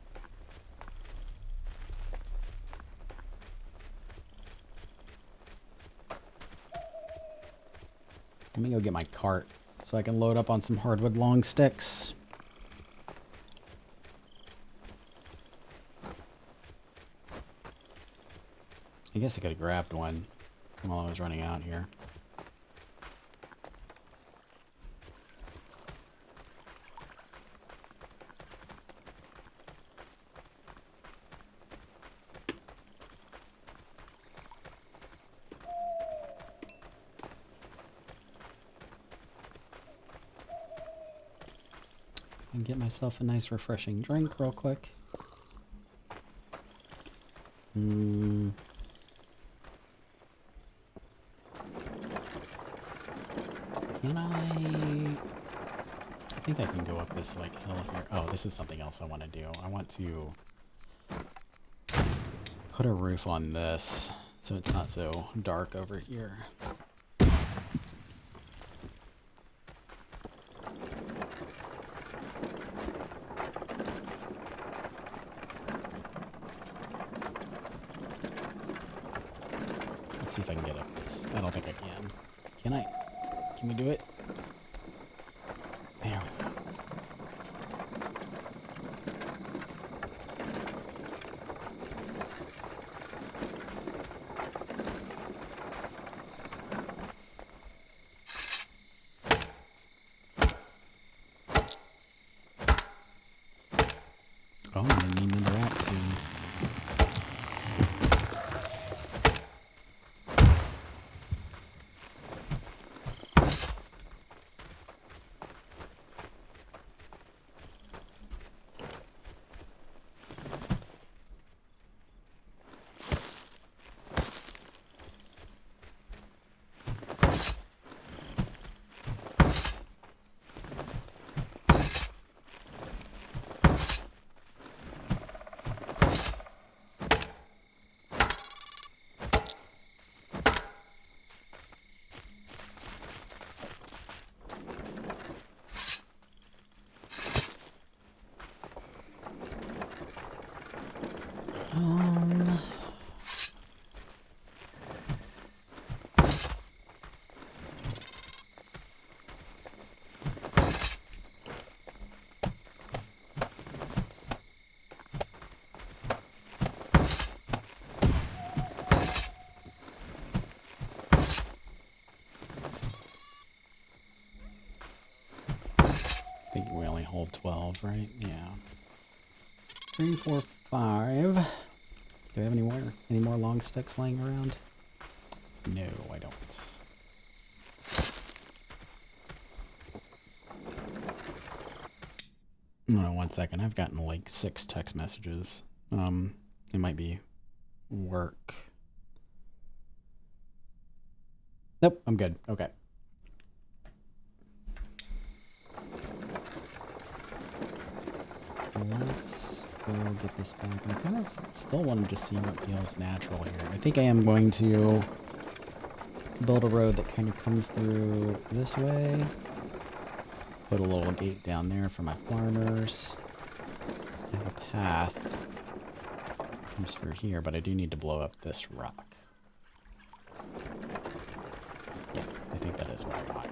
Let me go get my cart so I can load up on some hardwood long sticks. I guess I could have grabbed one while I was running out here. And get myself a nice refreshing drink real quick. Can I think I can go up this like hill here. Oh, this is something else I want to do. I want to put a roof on this so it's not so dark over here. Let's see if I can get up this. I don't think I can. Can I? Can we do it? There we go. Oh, I need another axe soon. I think we only hold 12, right? Yeah. 3, 4, 5. Do we have any more long sticks laying around? No, I don't. Hold on 1 second. I've gotten like 6 text messages. It might be work. Nope, I'm good. Okay. Let's go get this back. I kind of still want to just see what feels natural here. I think I am going to build a road that kind of comes through this way. Put a little gate down there for my farmers. I have a path that comes through here, but I do need to blow up this rock. Yeah, I think that is what I want.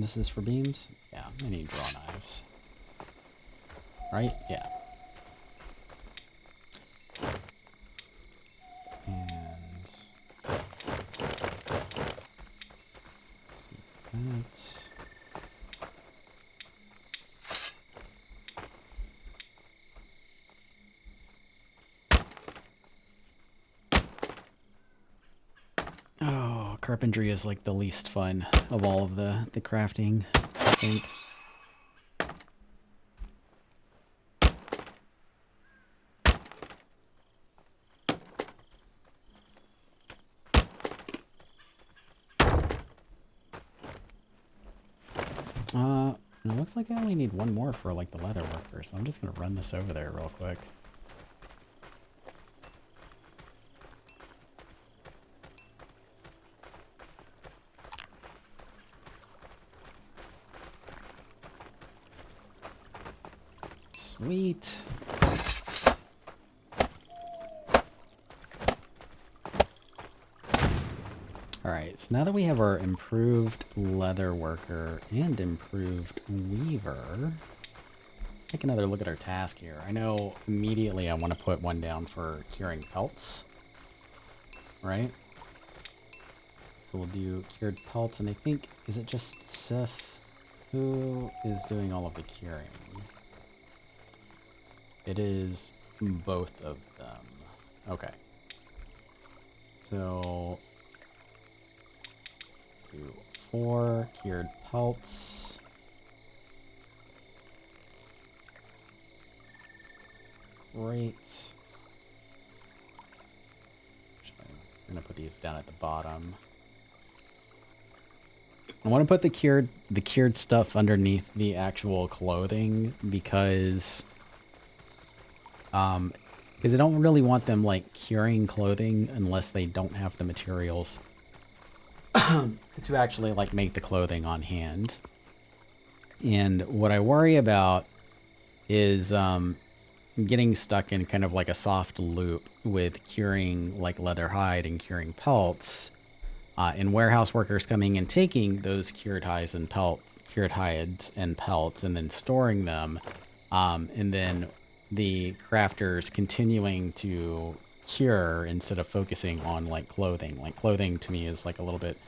This is for beams? Yeah, I need draw knives. Right? Yeah. And that. Oh, carpentry is like the least fun of all of the crafting, I think. It looks like I only need one more for like the leather worker, so I'm just gonna run this over there real quick. Sweet. Alright, so now that we have our improved leather worker and improved weaver, let's take another look at our task here. I know immediately I want to put one down for curing pelts, right? So we'll do cured pelts, and I think, is it just Sif? Who is doing all of the curing? It is both of them. Okay. So 4 cured pelts. Great. I'm gonna put these down at the bottom. I want to put the cured stuff underneath the actual clothing because I don't really want them like curing clothing unless they don't have the materials to actually like make the clothing on hand. And what I worry about is getting stuck in kind of like a soft loop with curing like leather hide and curing pelts, and warehouse workers coming and taking those cured hides and pelts, and then storing them, and then the crafters continuing to cure instead of focusing on like clothing. Like clothing to me is like a little bit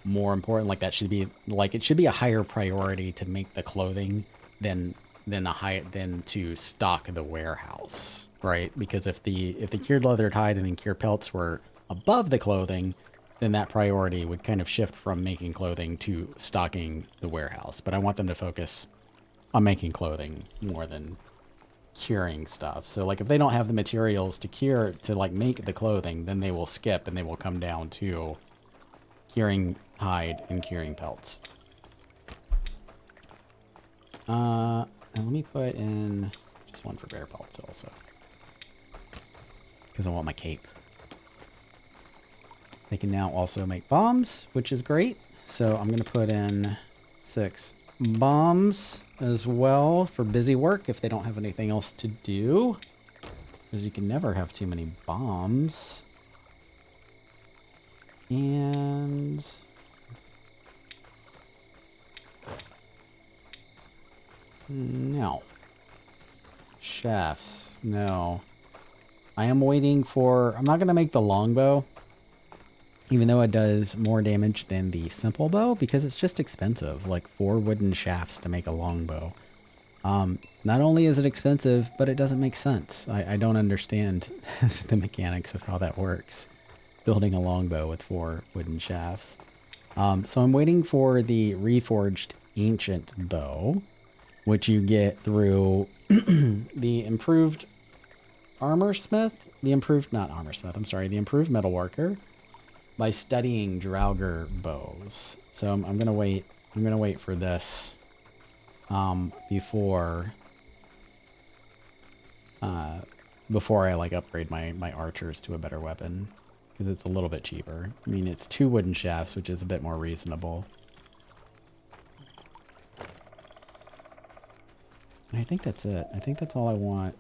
more important. Like that should be like, it should be a higher priority to make the clothing than to stock the warehouse, right? Because if the cured leather hide and cured pelts were above the clothing, then that priority would kind of shift from making clothing to stocking the warehouse. But I want them to focus on making clothing more than curing stuff. So like if they don't have the materials to cure to like make the clothing, then they will skip and they will come down to curing hide and curing pelts. And let me put in just one for bear pelts also, because I want my cape. They can now also make bombs, which is great. So I'm going to put in 6 bombs as well for busy work if they don't have anything else to do, because you can never have too many bombs. And no shafts. No, I am waiting for, I'm not going to make the longbow, even though it does more damage than the simple bow, because it's just expensive, like 4 wooden shafts to make a longbow. Not only is it expensive, but it doesn't make sense. I don't understand the mechanics of how that works, building a longbow with 4 wooden shafts. So I'm waiting for the reforged ancient bow, which you get through the improved the improved metalworker, by studying Draugr bows. So I'm gonna wait for this before I like upgrade my archers to a better weapon, because it's a little bit cheaper. I mean, it's 2 wooden shafts, which is a bit more reasonable. I think that's it. I think that's all I want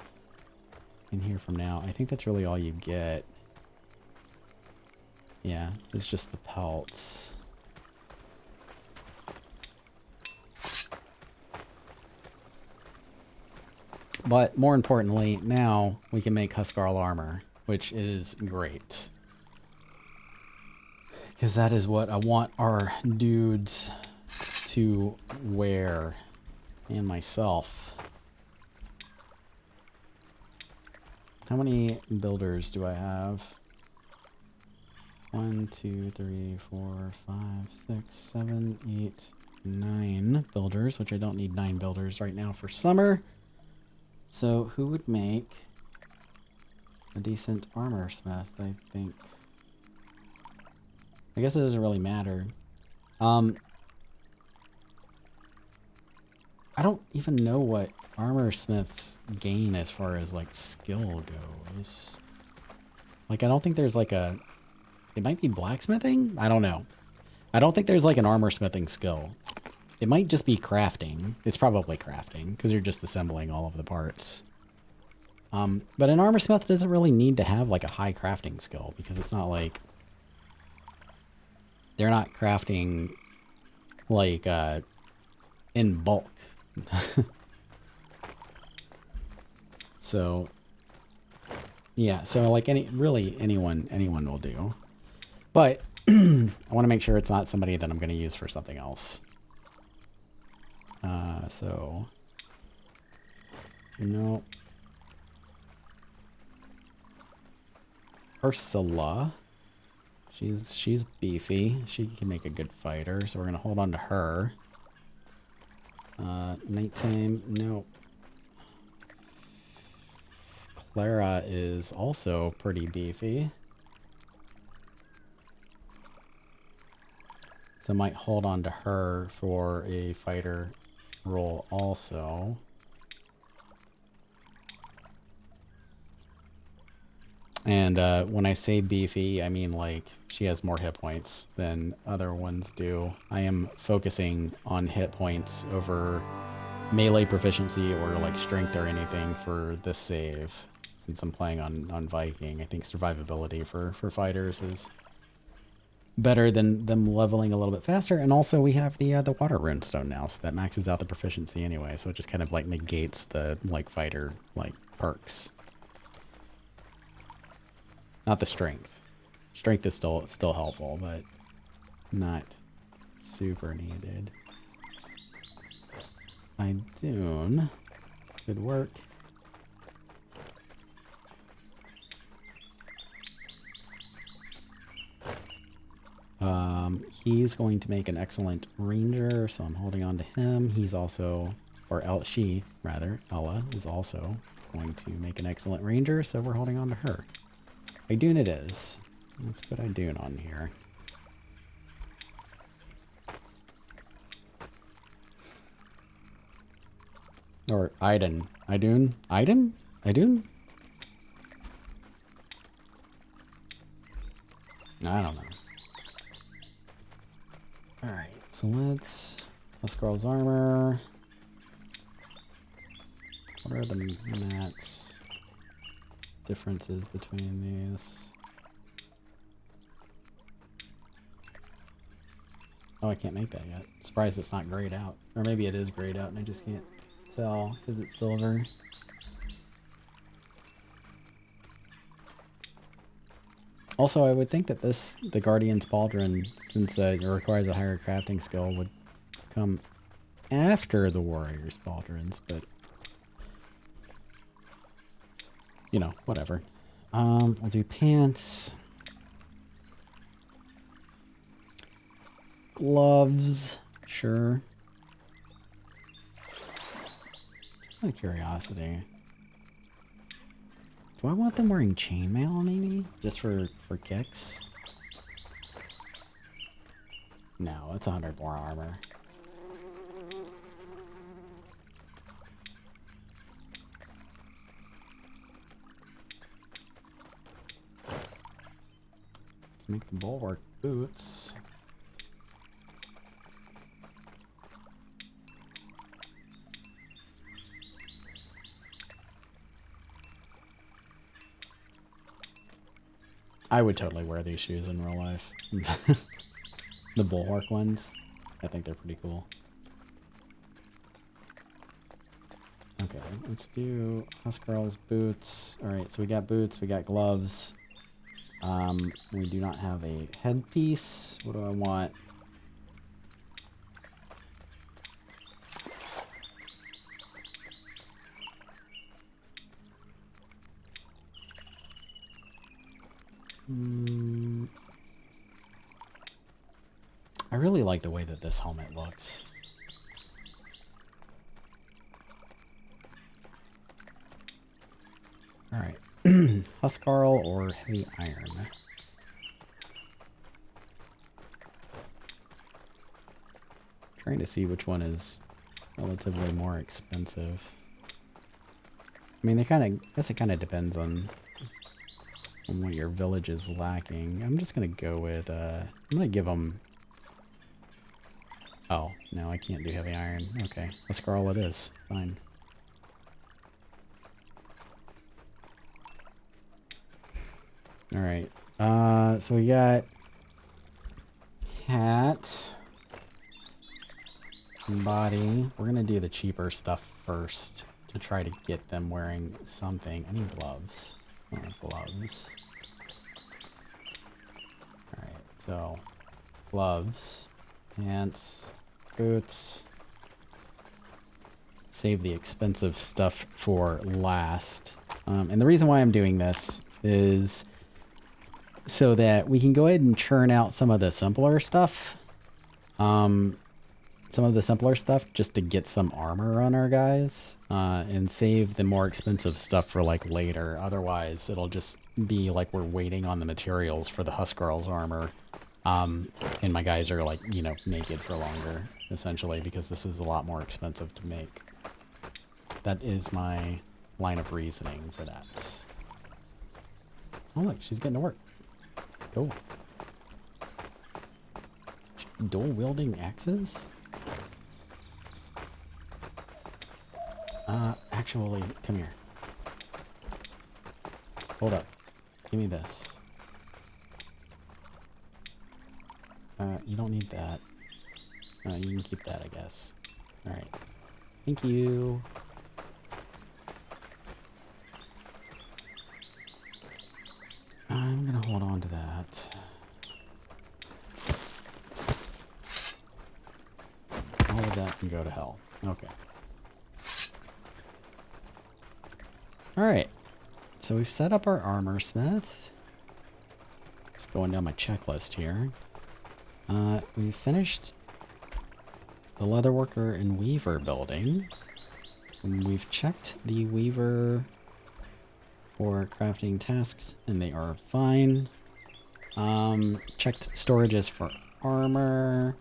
in here from now. I think that's really all you get. Yeah, it's just the pelts. But more importantly, now we can make huskarl armor, which is great. Because that is what I want our dudes to wear. And myself. How many builders do I have? 1, 2, 3, 4, 5, 6, 7, 8, 9 builders, which I don't need 9 builders right now for summer. So who would make a decent armor smith, I think? I guess it doesn't really matter. I don't even know what armor smiths gain as far as like skill goes. Like I don't think there's like a... It might be blacksmithing? I don't know. I don't think there's like an armor smithing skill. It might just be crafting. It's probably crafting because you're just assembling all of the parts. But an armor smith doesn't really need to have like a high crafting skill because it's not like... They're not crafting like in bulk. So yeah, so like anyone will do. But I want to make sure it's not somebody that I'm going to use for something else. So no. Ursula. She's beefy. She can make a good fighter, so we're gonna hold on to her. Nighttime, no. Clara is also pretty beefy. So I might hold on to her for a fighter role also. And when I say beefy, I mean like she has more hit points than other ones do. I am focusing on hit points over melee proficiency or like strength or anything for this save. Since I'm playing on Viking, I think survivability for fighters is better than them leveling a little bit faster. And also we have the water runestone now, so that maxes out the proficiency anyway. So it just kind of like negates the like fighter like perks. Not the strength. Strength is still helpful, but not super needed. Idune. Good work. He's going to make an excellent ranger, so I'm holding on to him. He's also, or she rather, Ella is also going to make an excellent ranger, so we're holding on to her. Idune it is. Let's put Idune on here. Or Idun. Idune? Idun? Idune? I don't know. Alright, so let's... huskarl's armor. What are the mats? Differences between these? Oh, I can't make that yet. Surprised it's not grayed out. Or maybe it is grayed out and I just can't tell because it's silver. Also, I would think that the Guardian's Pauldron, since it requires a higher crafting skill, would come after the Warrior's Pauldrons, but... you know, whatever. We'll do pants. Gloves. Sure. Out of curiosity. Do I want them wearing chainmail, maybe? Just for kicks? No, it's 100 more armor. Make the bulwark boots. I would totally wear these shoes in real life. The bulwark ones. I think they're pretty cool. Okay, let's do huskarl's boots. Alright, so we got boots, we got gloves. We do not have a headpiece. What do I want? I really like the way that this helmet looks. Alright. Huskarl or heavy iron? Trying to see which one is relatively more expensive. I mean, they kind of, I guess it kind of depends on what your village is lacking. I'm just going to go with, I'm going to give them... Oh, no, I can't do heavy iron. Okay, huskarl it is. Fine. Alright, so we got hat, body. We're gonna do the cheaper stuff first to try to get them wearing something. I need gloves. I want gloves. Alright, so gloves, pants, boots. Save the expensive stuff for last. And the reason why I'm doing this is so that we can go ahead and churn out some of the simpler stuff. Just to get some armor on our guys. And save the more expensive stuff for like later. Otherwise, it'll just be like we're waiting on the materials for the huskarl's armor. And my guys are like, you know, naked for longer, essentially, because this is a lot more expensive to make. That is my line of reasoning for that. Oh look, she's getting to work. Cool. Dual wielding axes? Actually, come here. Hold up. Give me this. You don't need that. You can keep that, I guess. Alright. Thank you. I'm gonna hold on to that. All of that can go to hell. Okay. Alright. So we've set up our armor smith. It's going down my checklist here. We finished the leatherworker and weaver building. And we've checked the weaver for crafting tasks, and they are fine. Checked storages for armor.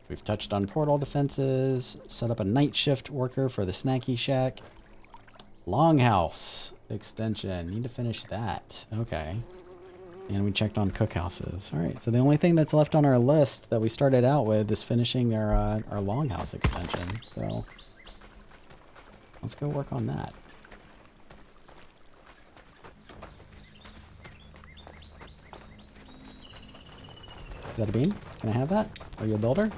We've touched on portal defenses. Set up a night shift worker for the Snacky Shack. Longhouse extension. Need to finish that. Okay. And we checked on cookhouses. Alright, so the only thing that's left on our list that we started out with is finishing our Longhouse extension. So let's go work on that. Is that a bean? Can I have that? Are you a builder?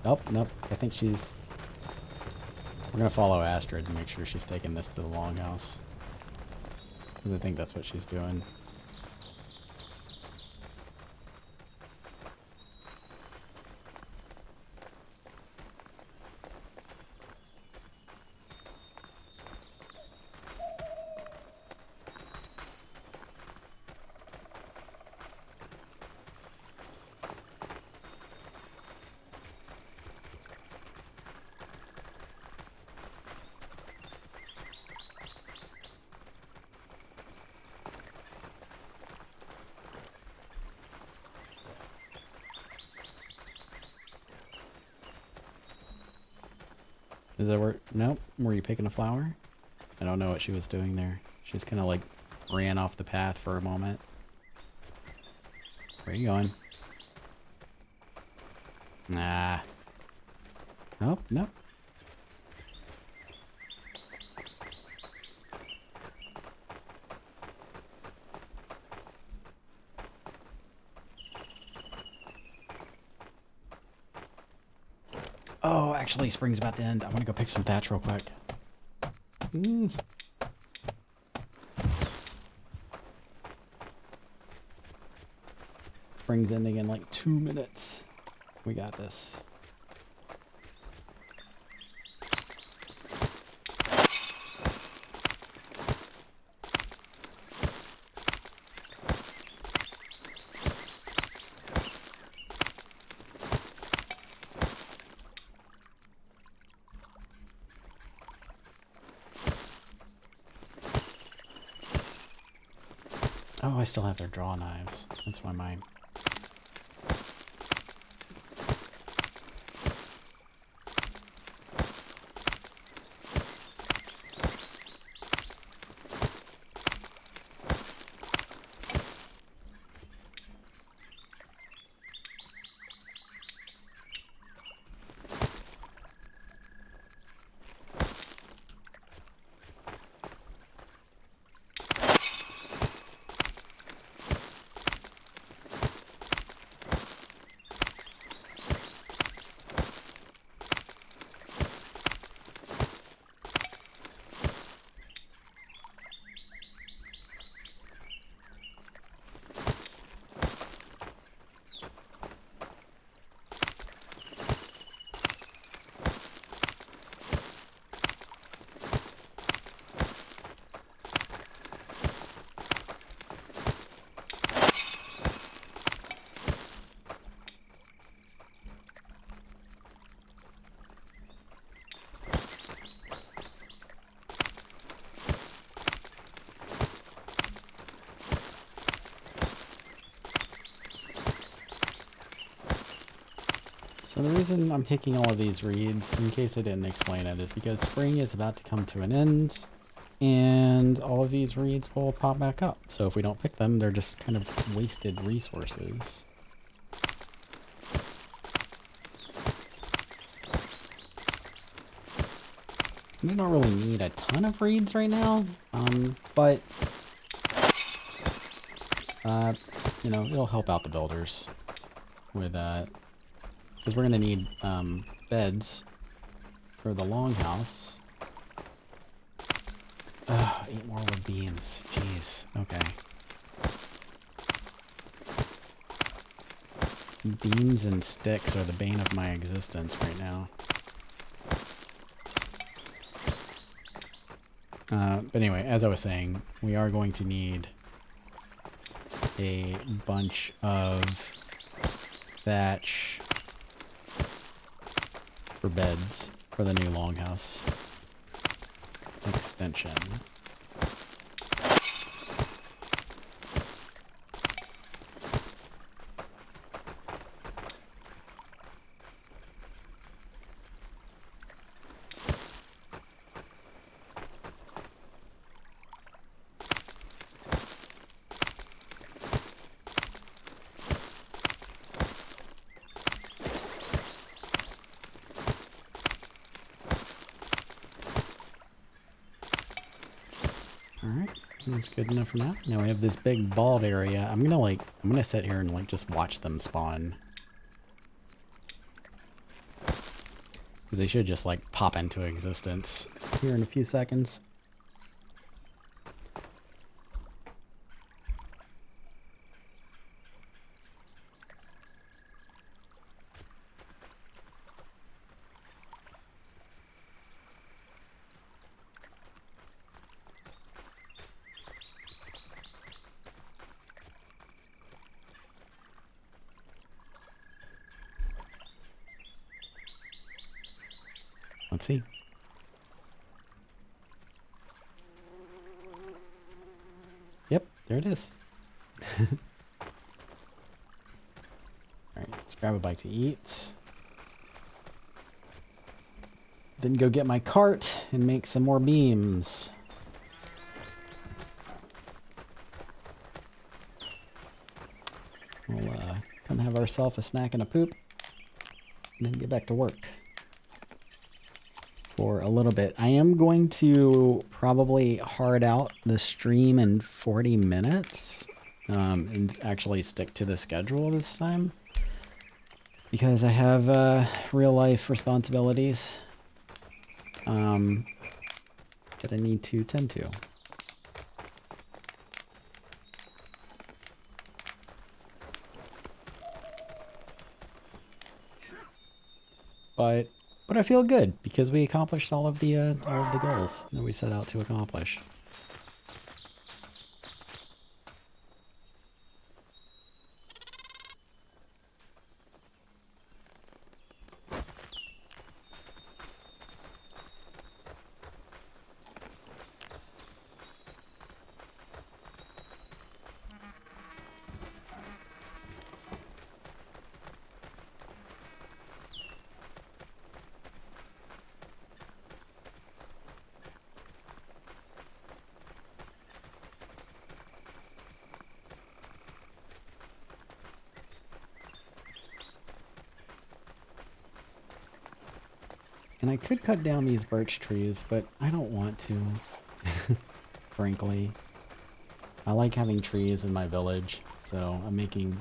Nope, nope. I think she's... We're going to follow Astrid and make sure she's taking this to the Longhouse. Because I think that's what she's doing. Is that where... Nope. Were you picking a flower? I don't know what she was doing there. She just kind of like ran off the path for a moment. Where are you going? Nah. Nope, nope. Oh, actually, spring's about to end. I want to go pick some thatch real quick. Spring's ending in like 2 minutes. We got this. Oh, I still have their draw knives. That's why mine. So the reason I'm picking all of these reeds, in case I didn't explain it, is because spring is about to come to an end, and all of these reeds will pop back up. So if we don't pick them, they're just kind of wasted resources. We don't really need a ton of reeds right now, but you know, it'll help out the builders with because we're gonna need beds for the longhouse. 8 more wood beams. Jeez. Okay. Beams and sticks are the bane of my existence right now. But anyway, as I was saying, we are going to need a bunch of thatch for beds for the new longhouse extension. Alright, that's good enough for now. Now we have this big bald area. I'm gonna sit here and like just watch them spawn. Because they should just like pop into existence here in a few seconds. Let's see. Yep, there it is. Alright, let's grab a bite to eat. Then go get my cart and make some more beams. We'll come have ourselves a snack and a poop. And then get back to work. For a little bit. I am going to probably hard out the stream in 40 minutes and actually stick to the schedule this time because I have real life responsibilities. that I need to tend to. But I feel good because we accomplished all of the goals that we set out to accomplish. And I could cut down these birch trees, but I don't want to, frankly. I like having trees in my village, so I'm making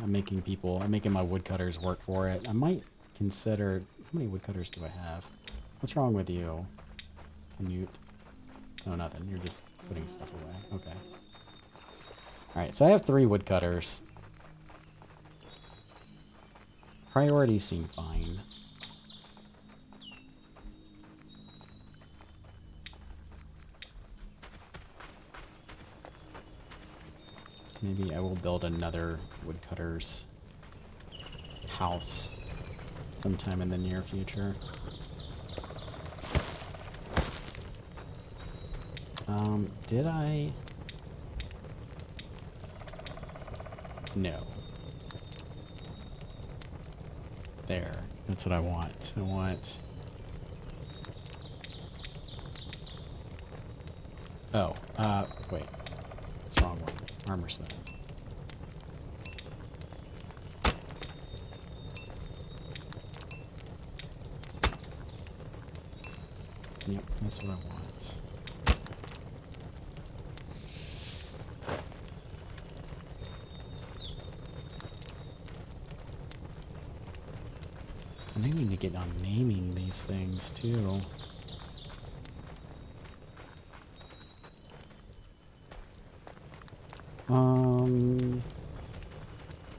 my woodcutters work for it. I might consider, how many woodcutters do I have? What's wrong with you, Canute? Oh, nothing. You're just putting stuff away. Okay. Alright, so I have 3 woodcutters. Priorities seem fine. Maybe I will build another woodcutter's house sometime in the near future. Did I? No. There. That's what I want. I want... Oh, wait. It's the wrong one. Armor smith. Yep, that's what I want. And I need to get on naming these things too.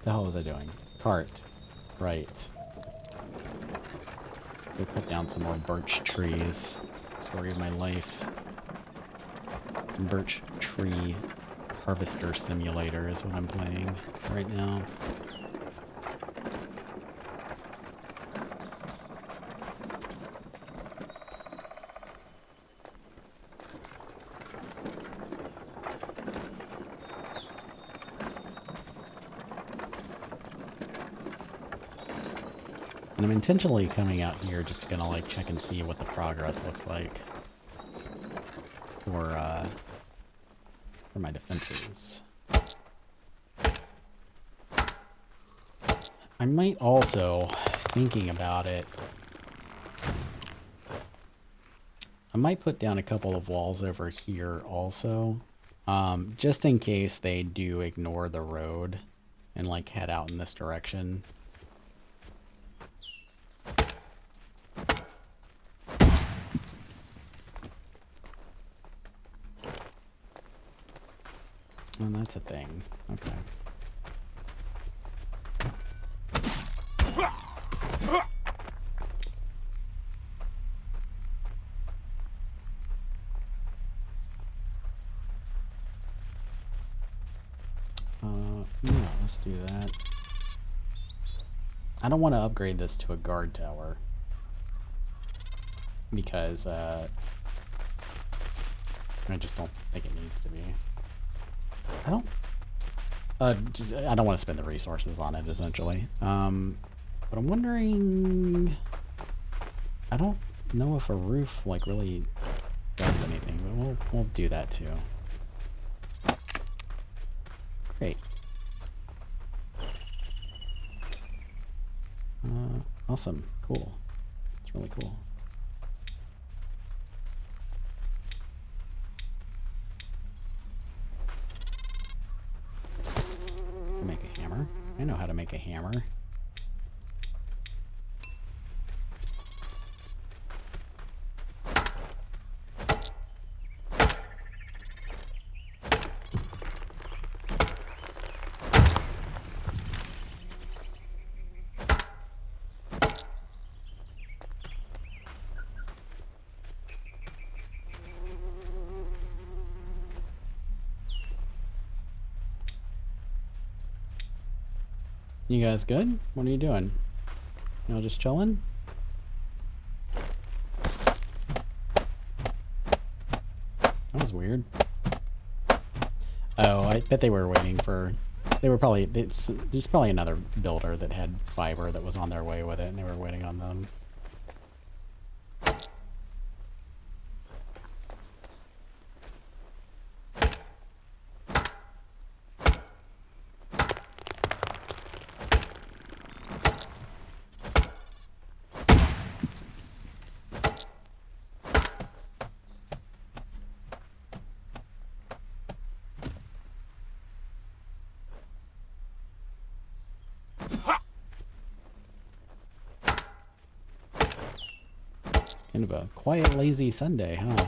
The hell was I doing? Cart. Right. Go cut down some more birch trees. Story of my life. Birch tree harvester simulator is what I'm playing right now. And I'm intentionally coming out here just to kind of like check and see what the progress looks like for my defenses. I might also, thinking about it, I might put down a couple of walls over here also, just in case they do ignore the road and like head out in this direction. And that's a thing. Okay. Yeah, let's do that. I don't want to upgrade this to a guard tower because I just don't think it needs to be. I don't want to spend the resources on it essentially. But I'm wondering, I don't know if a roof like really does anything, but we'll do that too. Great. Awesome. Cool. It's really cool. Make a hammer. I know how to make a hammer. You guys good? What are you doing? You know, just chilling? That was weird. Oh, I bet they were waiting for... They were probably... There's probably another builder that had fiber that was on their way with it, and they were waiting on them. Kind of a quiet, lazy Sunday, huh?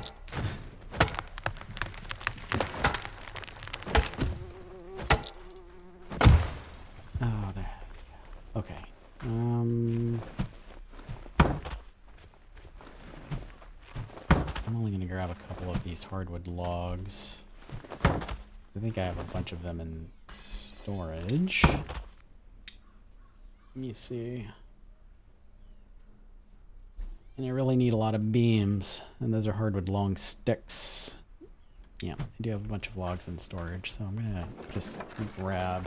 Oh, there. Okay. I'm only going to grab a couple of these hardwood logs. I think I have a bunch of them in storage. Let me see. And I really need a lot of beams, and those are hardwood long sticks. Yeah, I do have a bunch of logs in storage, so I'm gonna just grab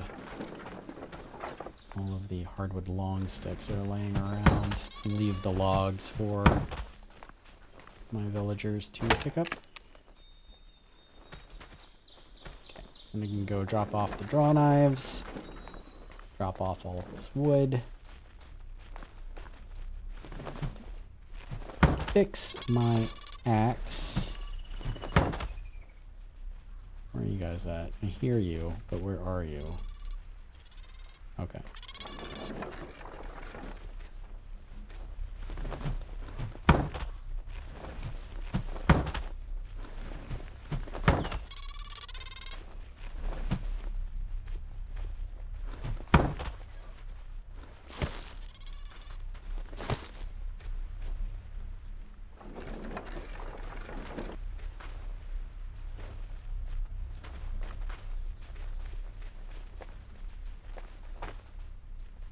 all of the hardwood long sticks that are laying around and leave the logs for my villagers to pick up. Okay, and I can go drop off the draw knives, drop off all of this wood. Fix my axe. Where are you guys at? I hear you, but where are you? Okay.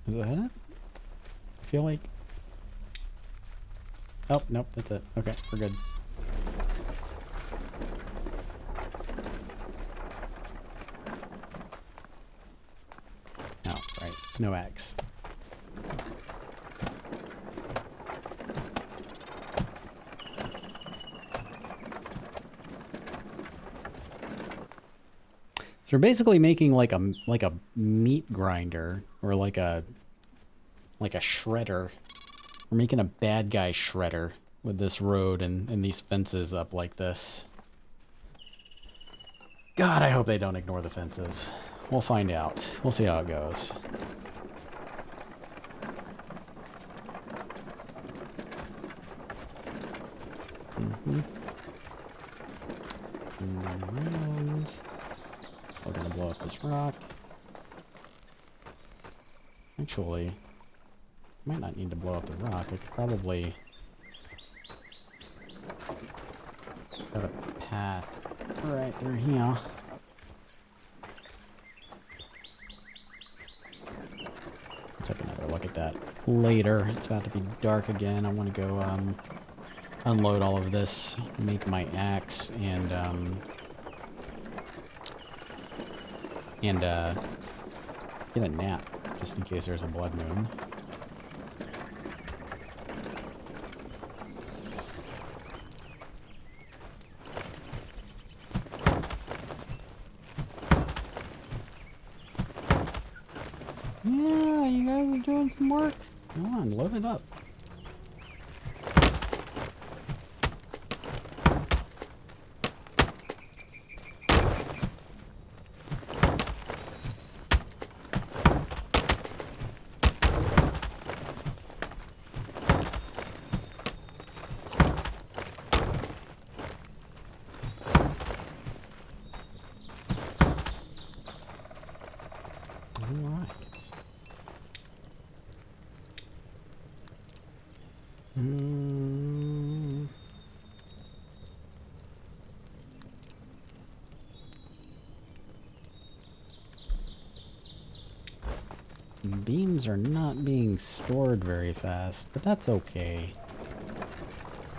Is that it? I feel like... Oh, nope, that's it. Okay, we're good. Oh, right. No axe. So we're basically making like a meat grinder, or like a shredder. We're making a bad guy shredder with this road and these fences up like this. God, I hope they don't ignore the fences. We'll find out. We'll see how it goes. Around. We're gonna blow up this rock. Actually, might not need to blow up the rock. I could probably cut a path right through here. Let's take another look at that later. It's about to be dark again. I want to go unload all of this, make my axe, and get a nap just in case there's a blood moon. Yeah, you guys are doing some work. Come on, load it up. beams are not being stored very fast, but that's okay.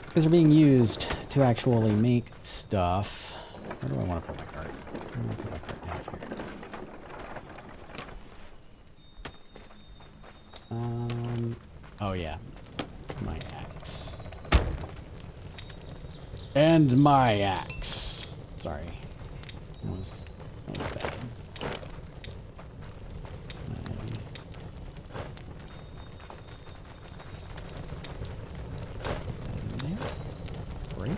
Because they're being used to actually make stuff. Where do I want to put my cart? I'm going to put my cart down here. Oh yeah. My axe. And my axe. Sorry. That was bad. Great.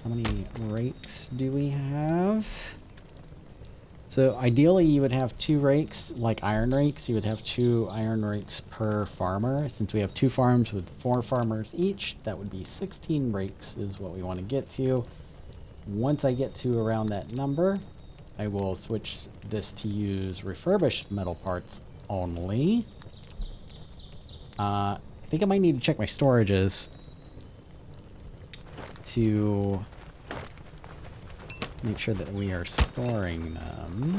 How many rakes do we have? So ideally you would have 2 rakes, like iron rakes. You would have 2 iron rakes per farmer. Since we have 2 farms with 4 farmers each, that would be 16 rakes is what we want to get to. Once I get to around that number, I will switch this to use refurbished metal parts only. I think I might need to check my storages to make sure that we are storing them.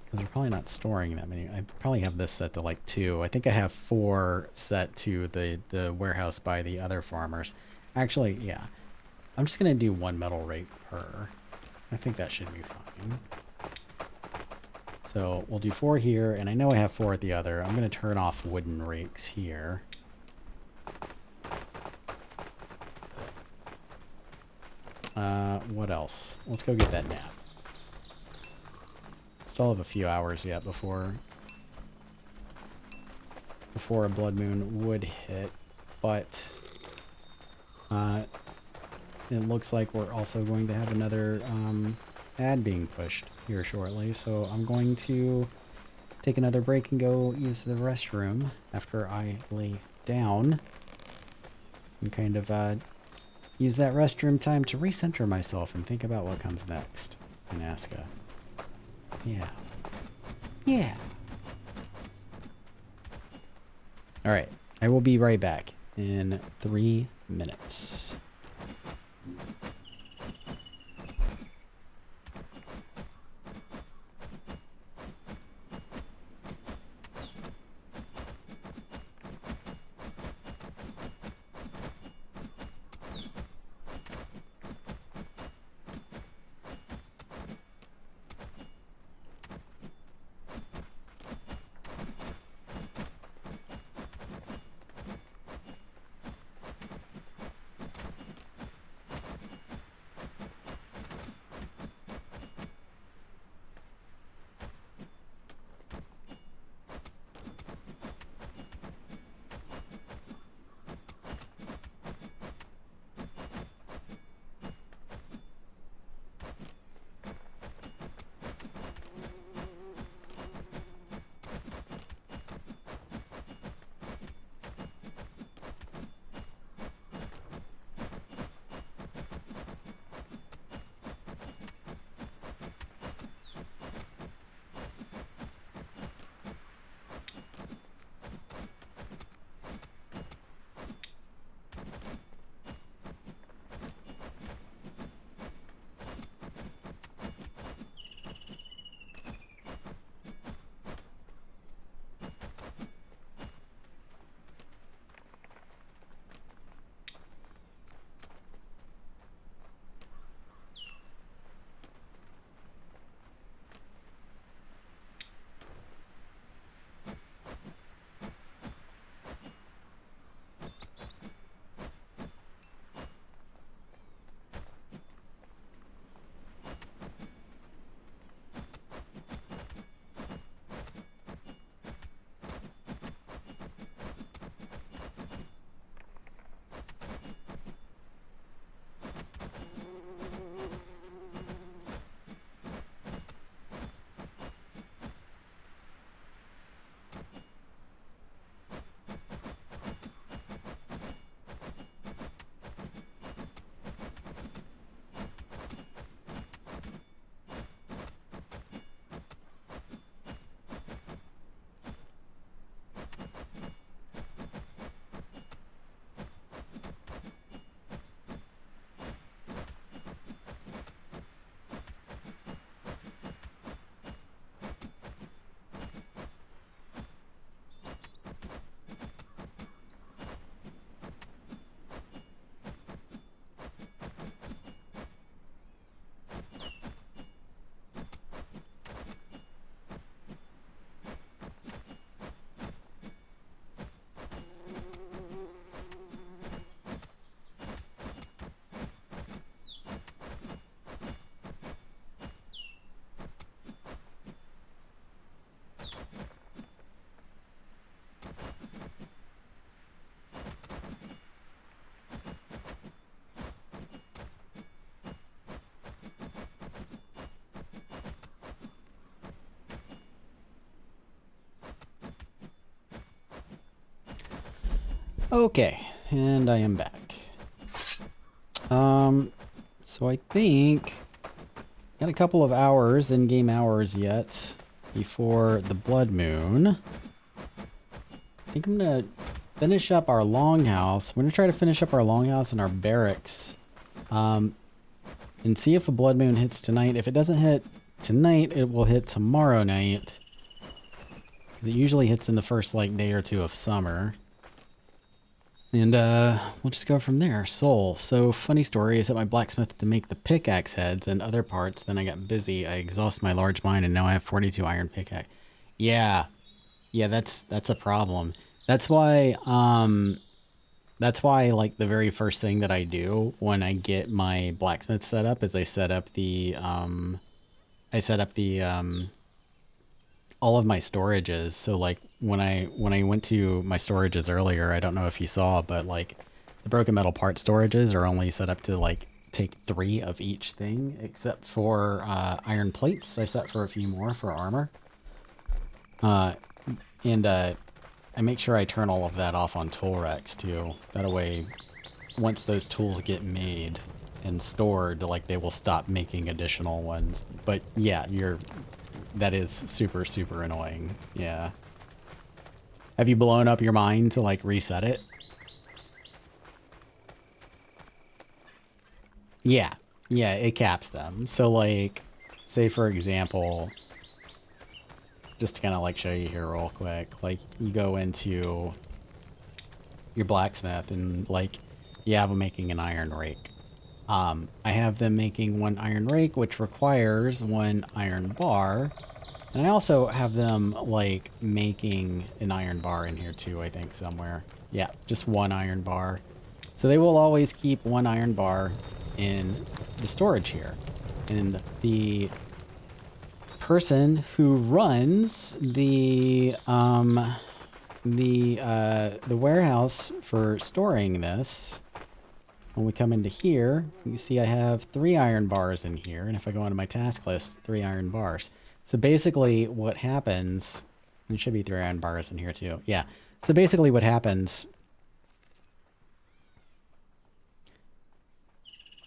Because we're probably not storing that many. I probably have this set to like 2. I think I have 4 set to the warehouse by the other farmers. Actually, yeah. I'm just going to do 1 metal rake per. I think that should be fine. So we'll do 4 here, and I know I have 4 at the other. I'm going to turn off wooden rakes here. What else? Let's go get that nap. Still have a few hours yet before a blood moon would hit, but it looks like we're also going to have another ad being pushed here shortly, so I'm going to take another break and go use the restroom after I lay down and kind of use that restroom time to recenter myself and think about what comes next in ASKA. Yeah. Yeah. Alright, I will be right back in 3 minutes. Okay, and I am back. So I think got a couple of hours, in-game hours yet, before the blood moon. I think I'm gonna finish up our longhouse. I'm gonna try to finish up our longhouse and our barracks, and see if a blood moon hits tonight. If it doesn't hit tonight, it will hit tomorrow night, because it usually hits in the first like day or two of summer. And we'll just go from there. Soul. So funny story is that my blacksmith to make the pickaxe heads and other parts. Then I got busy. I exhaust my large mine, and now I have 42 iron pickaxe. Yeah, that's a problem. That's why like the very first thing that I do when I get my blacksmith set up is I set up the all of my storages. So like when I went to my storages earlier, I don't know if you saw, but like the broken metal part storages are only set up to like take 3 of each thing, except for iron plates. I set for a few more for armor. And I make sure I turn all of that off on tool racks too. That way, once those tools get made and stored, like they will stop making additional ones. But yeah, that is super, super annoying. Yeah. Have you blown up your mine to like reset it? Yeah. Yeah, it caps them. So like, say for example, just to kind of like show you here real quick, like you go into your blacksmith and like you have them making an iron rake. I have them making 1 iron rake, which requires 1 iron bar. And I also have them like making an iron bar in here too, I think somewhere. Yeah, just 1 iron bar. So they will always keep 1 iron bar in the storage here. And the person who runs the warehouse for storing this, when we come into here, you see I have 3 iron bars in here, and if I go into my task list, 3 iron bars. So basically what happens, there should be 3 iron bars in here too. Yeah. So basically what happens,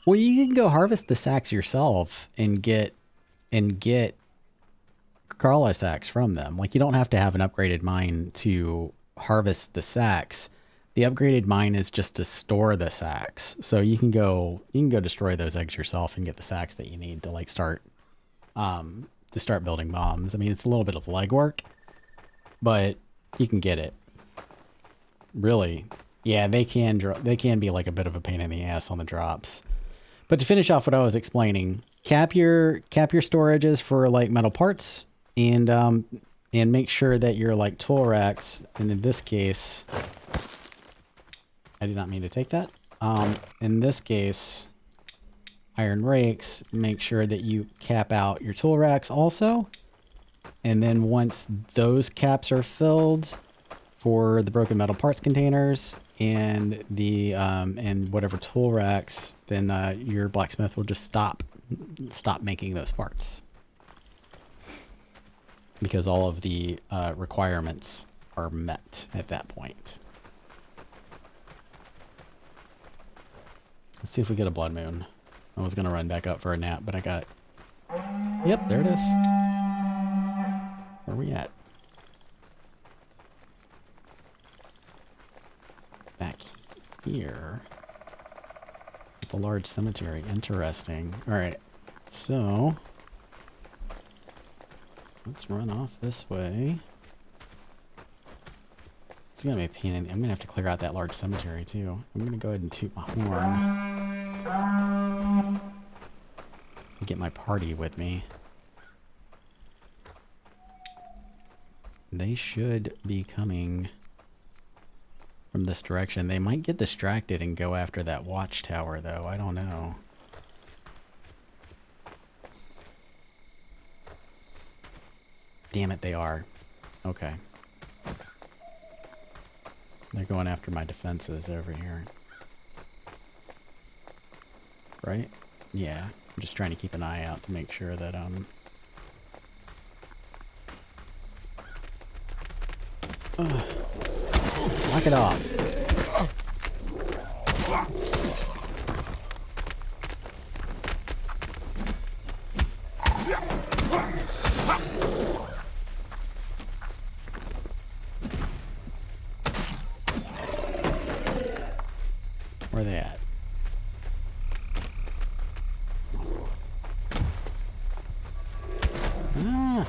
well, you can go harvest the sacks yourself and get crawler sacks from them. Like you don't have to have an upgraded mine to harvest the sacks. The upgraded mine is just to store the sacks. So you can go destroy those eggs yourself and get the sacks that you need to like start building bombs. I mean, it's a little bit of legwork, but you can get it. Really, yeah, they can be like a bit of a pain in the ass on the drops. But to finish off what I was explaining, cap your storages for like metal parts, and make sure that your like tool racks, and in this case, I did not mean to take that. In this case, iron rakes, make sure that you cap out your tool racks also. And then once those caps are filled for the broken metal parts containers and the and whatever tool racks, then your blacksmith will just stop making those parts, because all of the requirements are met at that point. Let's see if we get a blood moon. I was gonna run back up for a nap, but I got it. Yep, there it is. Where are we at? Back here. The large cemetery. Interesting. Alright, so let's run off this way. It's gonna be a pain in, I'm gonna have to clear out that large cemetery too. I'm gonna go ahead and toot my horn. Get my party with me. They should be coming from this direction. They might get distracted and go after that watchtower though. I don't know. Damn it, they are. Okay. They're going after my defenses over here. Right? Yeah. I'm just trying to keep an eye out to make sure that, knock it off. Where are they at? Ah.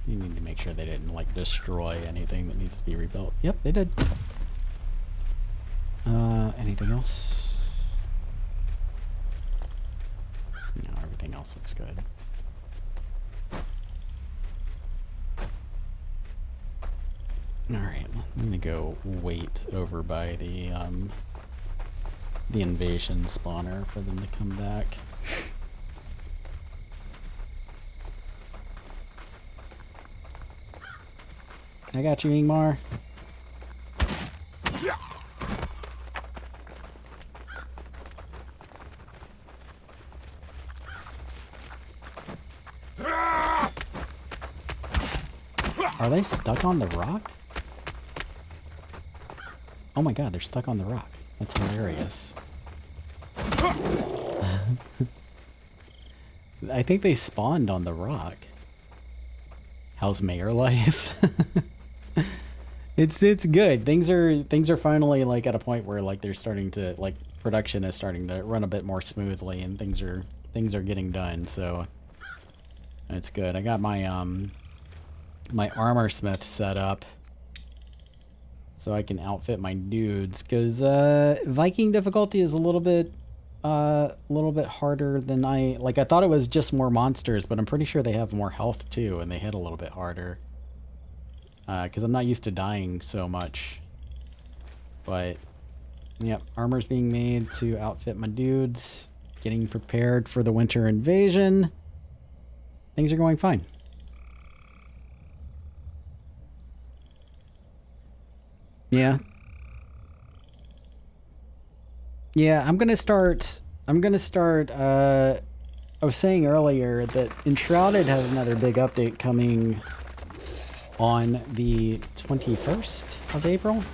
You need to make sure they didn't like destroy anything that needs to be rebuilt. Yep, they did. Anything else? No, everything else looks good. Alright, I'm gonna go wait over by the invasion spawner for them to come back. I got you, Ingmar. Are they stuck on the rock? Oh my god, they're stuck on the rock. That's hilarious. I think they spawned on the rock. How's mayor life? It's good. Things are finally like at a point where like they're starting to like production is starting to run a bit more smoothly and things are getting done, so it's good. I got my my armor smith set up so I can outfit my dudes, because Viking difficulty is a little bit harder than I thought it was just more monsters, but I'm pretty sure they have more health too and they hit a little bit harder. Because I'm not used to dying so much. But, yep, armor's being made to outfit my dudes. Getting prepared for the winter invasion. Things are going fine. Yeah. Yeah, I'm gonna start, I was saying earlier that Enshrouded has another big update coming on the 21st of April.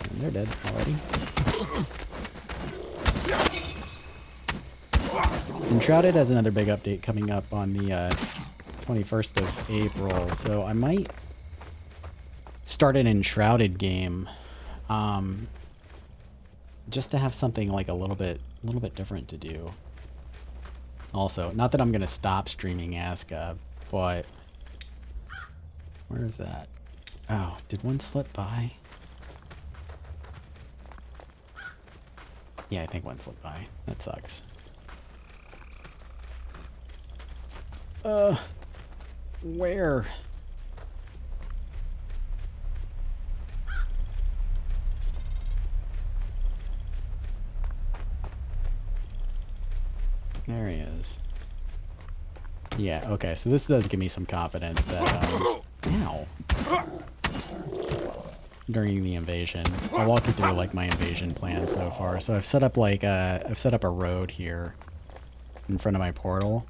And they're dead already. Enshrouded has another big update coming up on the 21st of April, so I might start an Enshrouded game, just to have something like a little bit different to do. Also, not that I'm gonna stop streaming ASKA, but where is that? Oh, did one slip by? Yeah, I think one slipped by. That sucks. Where? There he is. Yeah, okay, so this does give me some confidence that, ow. During the invasion. I'll walk you through, like, my invasion plan so far. So I've set up, like, I've set up a road here in front of my portal.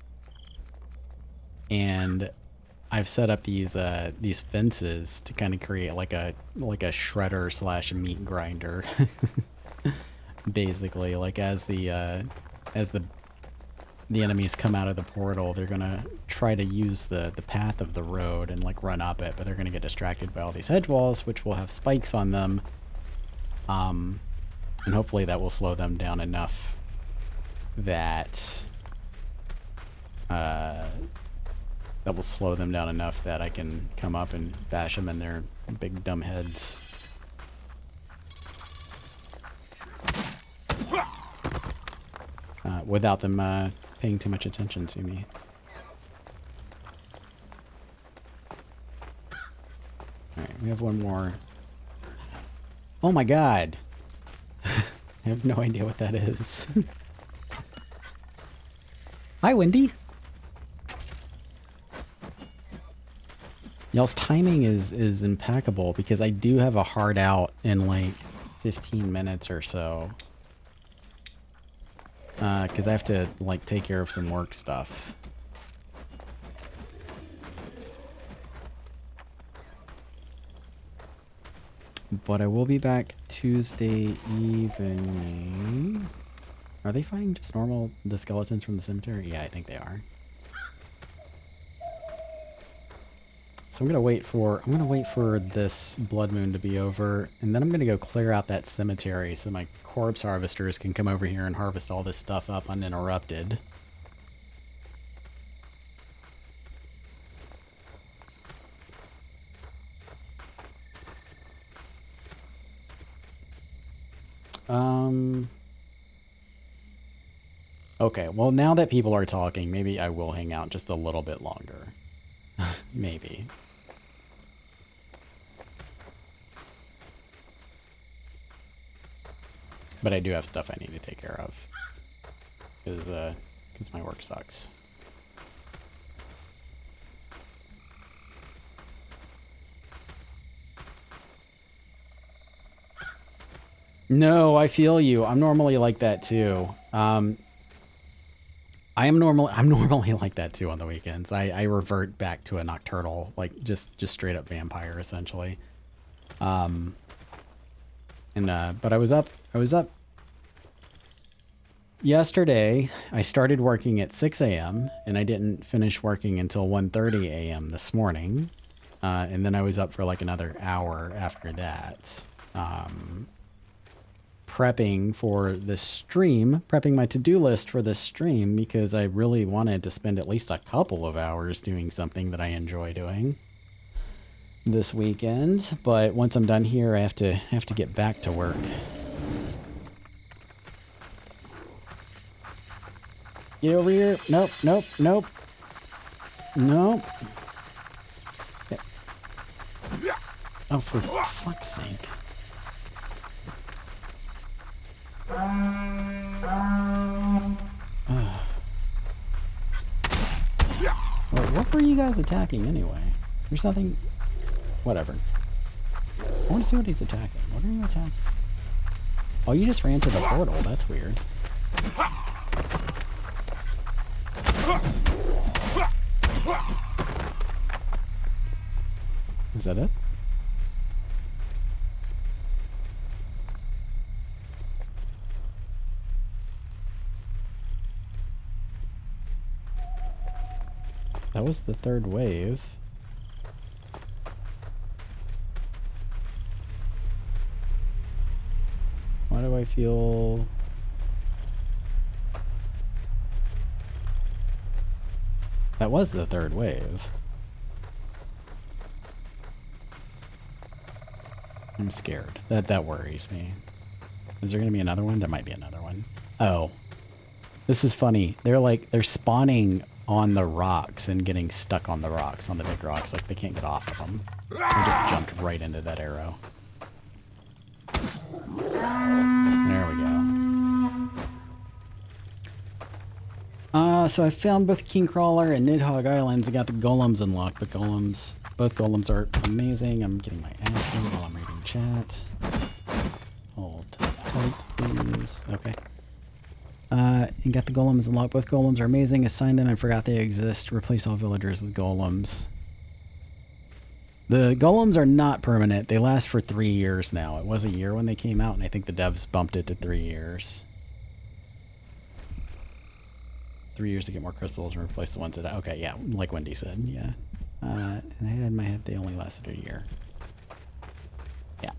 And I've set up these fences to kind of create, like a shredder slash meat grinder. Basically, like, as the enemies come out of the portal, they're gonna try to use the path of the road and like run up it, but they're gonna get distracted by all these hedge walls, which will have spikes on them. And hopefully that will slow them down enough that I can come up and bash them in their big dumb heads. Without them paying too much attention to me. Alright, we have one more. Oh my god! I have no idea what that is. Hi, Wendy! Y'all's timing is impeccable because I do have a hard out in like 15 minutes or so. Because I have to, like, take care of some work stuff. But I will be back Tuesday evening. Are they fighting just the skeletons from the cemetery? Yeah, I think they are. So I'm gonna wait for this blood moon to be over, and then I'm gonna go clear out that cemetery so my corpse harvesters can come over here and harvest all this stuff up uninterrupted. Okay, well now that people are talking, maybe I will hang out just a little bit longer. Maybe. But I do have stuff I need to take care of. Because my work sucks. No, I feel you. I'm normally like that too. I'm normally like that too on the weekends. I revert back to a nocturnal, like just straight up vampire essentially. But I was up yesterday. I started working at 6 a.m. and I didn't finish working until 1:30 a.m. this morning. And then I was up for like another hour after that. Prepping for this stream, prepping my to-do list for this stream because I really wanted to spend at least a couple of hours doing something that I enjoy doing this weekend. But once I'm done here, I have to get back to work. Get over here. Nope, nope, nope. Nope. Oh, for fuck's sake. Wait, what were you guys attacking anyway? There's nothing... Whatever. I want to see what he's attacking. What are you attacking? Oh, you just ran to the portal. That's weird. Is that it? That was the third wave. Why do I feel... That was the third wave. I'm scared. That worries me. Is there gonna be another one? There might be another one. Oh. This is funny. They're spawning on the rocks and getting stuck on the rocks, on the big rocks, like they can't get off of them. I just jumped right into that arrow. There we go. So I found both King Crawler and Nidhogg Islands. I got the golems unlocked, but both golems are amazing. I'm getting my ass in while I'm reading chat. Hold tight, please. Okay. You got the golems unlocked. Both golems are amazing. Assign them and forgot they exist. Replace all villagers with golems. The golems are not permanent. They last for 3 years now. It was a year when they came out, and I think the devs bumped it to 3 years. 3 years to get more crystals and replace the ones that... Okay, yeah, like Wendy said, yeah. And I had in my head they only lasted a year. Yeah.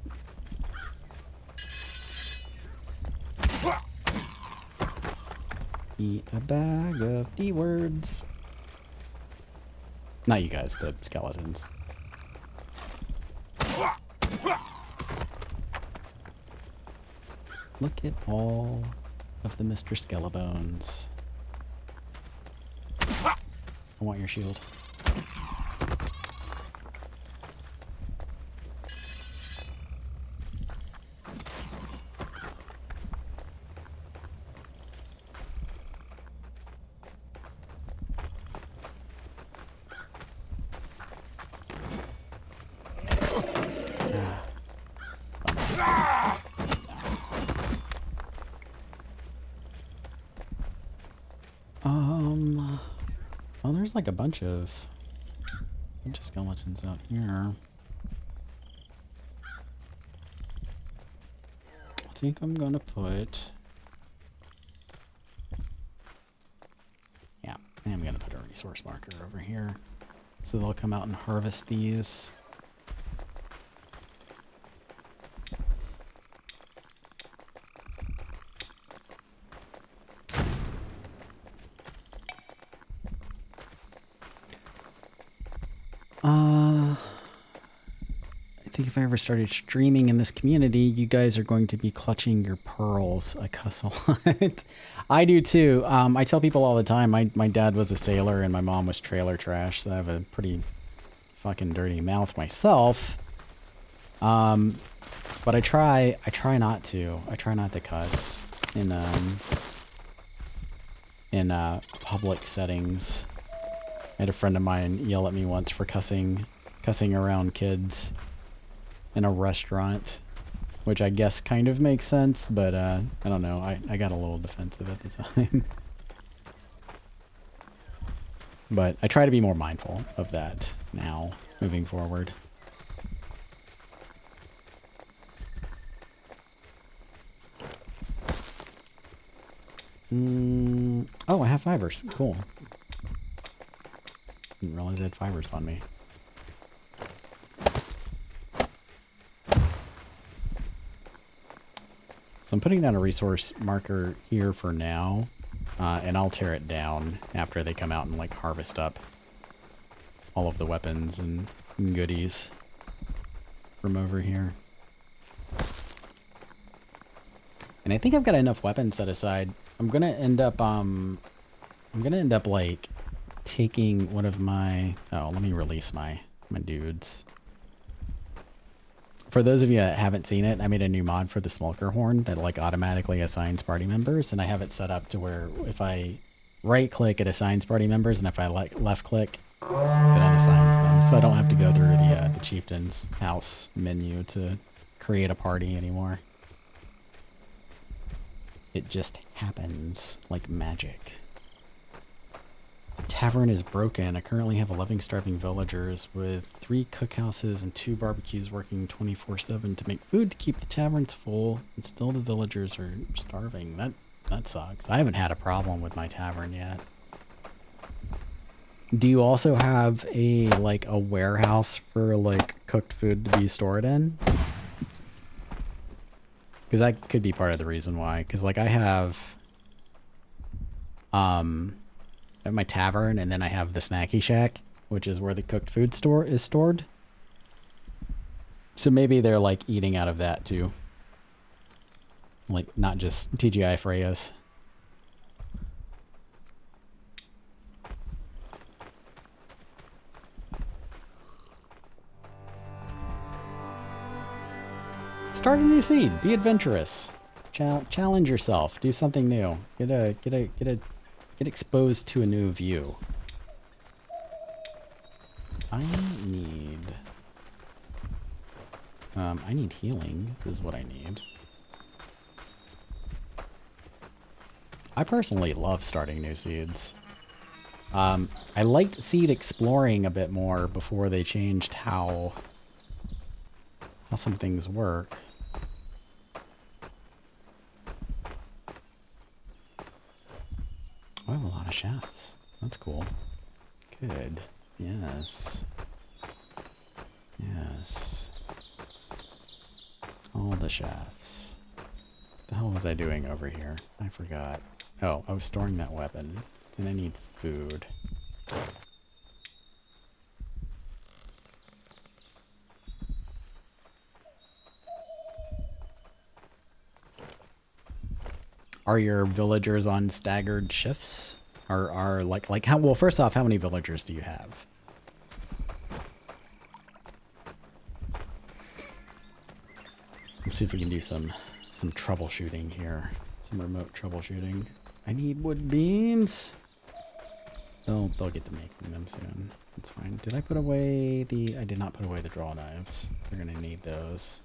Eat a bag of D-words. Not you guys, the skeletons. Look at all of the Mr. Skellebones. I want your shield. Well, there's like a bunch of skeletons out here. I think I'm gonna put... Yeah, I'm gonna put a resource marker over here. So they'll come out and harvest these. I think if I ever started streaming in this community, you guys are going to be clutching your pearls. I cuss a lot. I do too. I tell people all the time, my dad was a sailor and my mom was trailer trash, so I have a pretty fucking dirty mouth myself. But I try not to. I try not to cuss in public settings. I had a friend of mine yell at me once for cussing around kids in a restaurant, which I guess kind of makes sense, but I don't know. I got a little defensive at the time. But I try to be more mindful of that now, moving forward. Oh, I have fibers. Cool. Didn't realize I had fibers on me. So I'm putting down a resource marker here for now, and I'll tear it down after they come out and like harvest up all of the weapons and goodies from over here. And I think I've got enough weapons set aside. I'm gonna end up like taking one of my, oh, let me release my dudes. For those of you that haven't seen it, I made a new mod for the Smolker Horn that like automatically assigns party members, and I have it set up to where if I right click it assigns party members, and if I like left click it unassigns them, so I don't have to go through the chieftain's house menu to create a party anymore. It just happens like magic. The tavern is broken. I currently have 11 starving villagers with 3 cookhouses and 2 barbecues working 24/7 to make food to keep the taverns full, and still the villagers are starving. That sucks. I haven't had a problem with my tavern yet. Do you also have a warehouse for like cooked food to be stored in? Because that could be part of the reason why. Because like I have my tavern, and then I have the Snacky Shack, which is where the cooked food store is stored. So maybe they're like eating out of that too. Like not just T.G.I. Freya's. Start a new seed. Be adventurous. Challenge yourself. Do something new. Get exposed to a new view. I need healing is what I need. I personally love starting new seeds. I liked seed exploring a bit more before they changed how some things work. I have a lot of shafts. That's cool. Good. Yes. Yes. All the shafts. What the hell was I doing over here? I forgot. Oh, I was storing that weapon. And I need food. Are your villagers on staggered shifts? Are like how, well, first off, how many villagers do you have? Let's see if we can do some troubleshooting here. Some remote troubleshooting. I need wood beams. They'll get to making them soon. That's fine. Did I put away the, I did not put away the draw knives. They're gonna need those.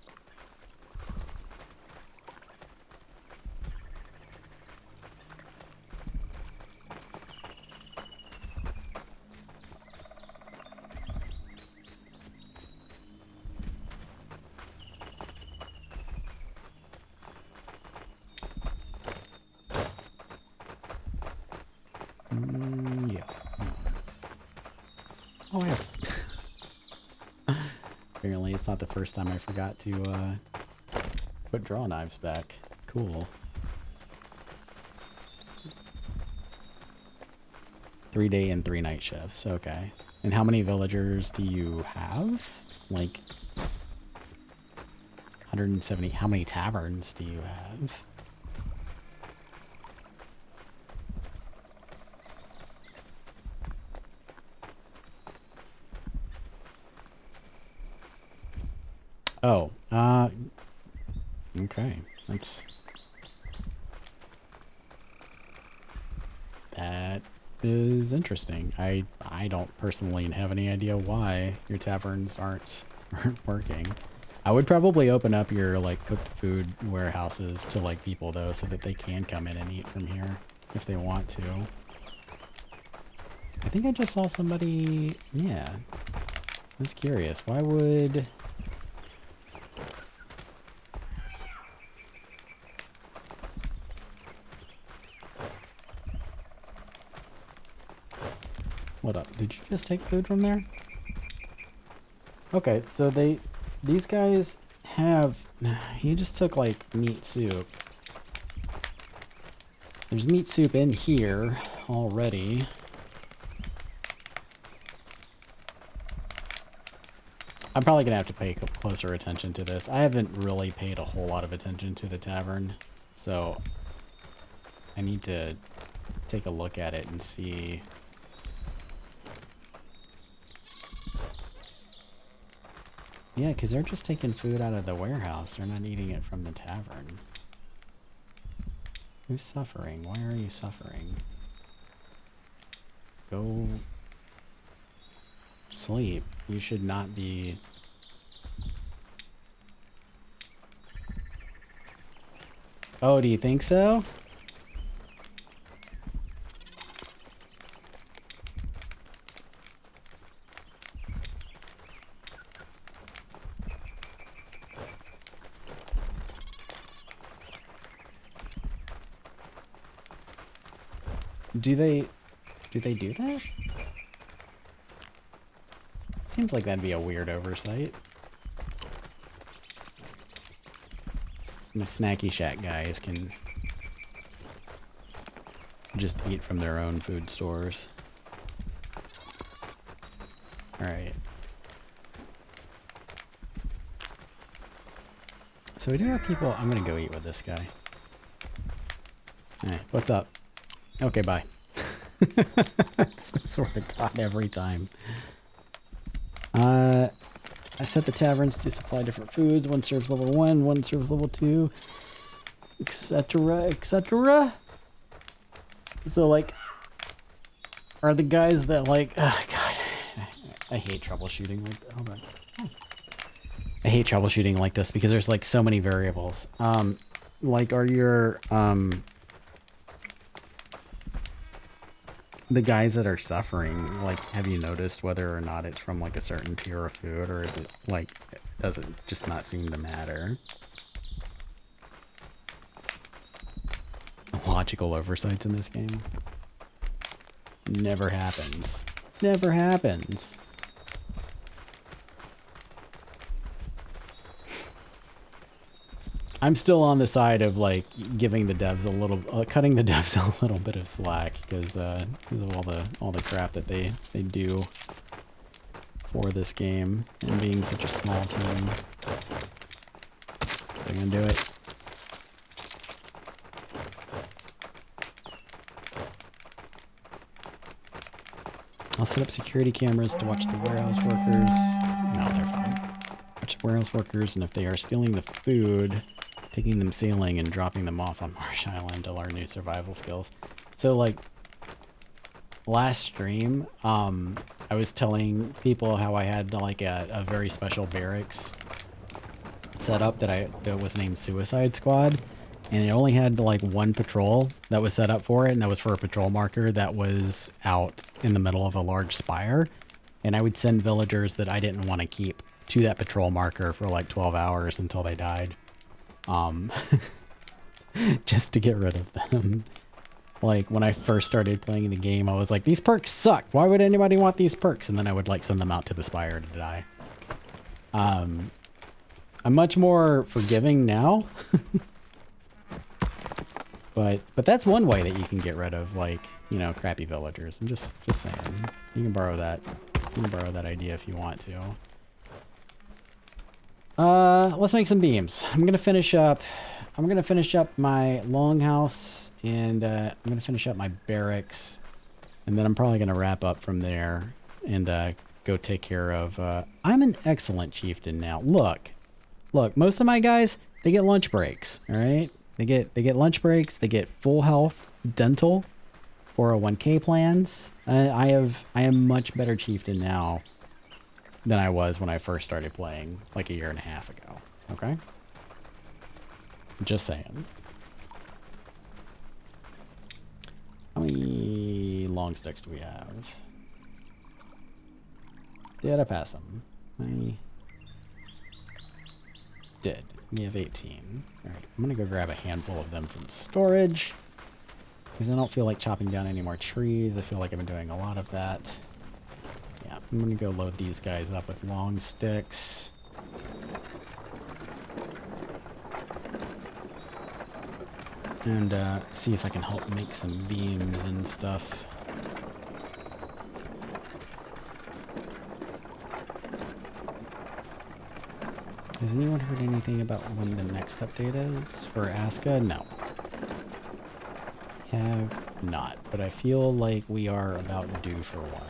Oh, yeah. Apparently it's not the first time I forgot to put draw knives back. Cool. 3-day and 3-night shifts. Okay. And how many villagers do you have? Like 170. How many taverns do you have? Oh, okay. That is interesting. I don't personally have any idea why your taverns aren't working. I would probably open up your like cooked food warehouses to like people though, so that they can come in and eat from here if they want to. I think I just saw somebody. Yeah, that's curious. Why would? What up? Did you just take food from there? Okay, so these guys have, he just took like meat soup. There's meat soup in here already. I'm probably gonna have to pay closer attention to this. I haven't really paid a whole lot of attention to the tavern, so I need to take a look at it and see. Yeah, because they're just taking food out of the warehouse. They're not eating it from the tavern. Who's suffering? Why are you suffering? Go sleep. You should not be... Oh, do you think so? Do they do that? Seems like that'd be a weird oversight. My Snacky Shack guys can just eat from their own food stores. Alright. So we do have people... I'm gonna go eat with this guy. Hey, what's up? Okay, bye. I swear to God, every time. I set the taverns to supply different foods. One serves level 1, one serves level 2, etc., etc. So, like, are the guys that, like, oh, God, I hate troubleshooting. Like, hold on. Oh. I hate troubleshooting like this because there's, like, so many variables. Like, are your, the guys that are suffering, like, have you noticed whether or not it's from, like, a certain tier of food, or is it, like, does it just not seem to matter? Logical oversights in this game. Never happens. Never happens. I'm still on the side of like giving the devs a little, cutting the devs a little bit of slack because of all the crap that they do for this game, and being such a small team. They're gonna do it. I'll set up security cameras to watch the warehouse workers. No, they're fine. Watch the warehouse workers, and if they are stealing the food, taking them sailing and dropping them off on Marsh Island to learn new survival skills. So, like, last stream, I was telling people how I had, like, a very special barracks set up that was named Suicide Squad, and it only had, like, one patrol that was set up for it, and that was for a patrol marker that was out in the middle of a large spire, and I would send villagers that I didn't want to keep to that patrol marker for, like, 12 hours until they died. Just to get rid of them. Like when I first started playing the game, I was like, these perks suck. Why would anybody want these perks? And then I would like send them out to the spire to die. I'm much more forgiving now. but that's one way that you can get rid of like, you know, crappy villagers. I'm just saying. You can borrow that. You can borrow that idea if you want to. Let's make some beams. I'm gonna finish up my longhouse, and I'm gonna finish up my barracks, and then I'm probably gonna wrap up from there and go take care of. I'm an excellent chieftain now. Look, most of my guys, they get lunch breaks. All right, they get lunch breaks. They get full health, dental, 401k plans. I am much better chieftain now than I was when I first started playing like a year and a half ago. Okay? Just saying. How many long sticks do we have? Did I pass them? I did. We have 18. Alright, I'm gonna go grab a handful of them from storage, because I don't feel like chopping down any more trees. I feel like I've been doing a lot of that. Yeah, I'm gonna go load these guys up with long sticks. And see if I can help make some beams and stuff. Has anyone heard anything about when the next update is for ASKA? No. Have not, but I feel like we are about due for one.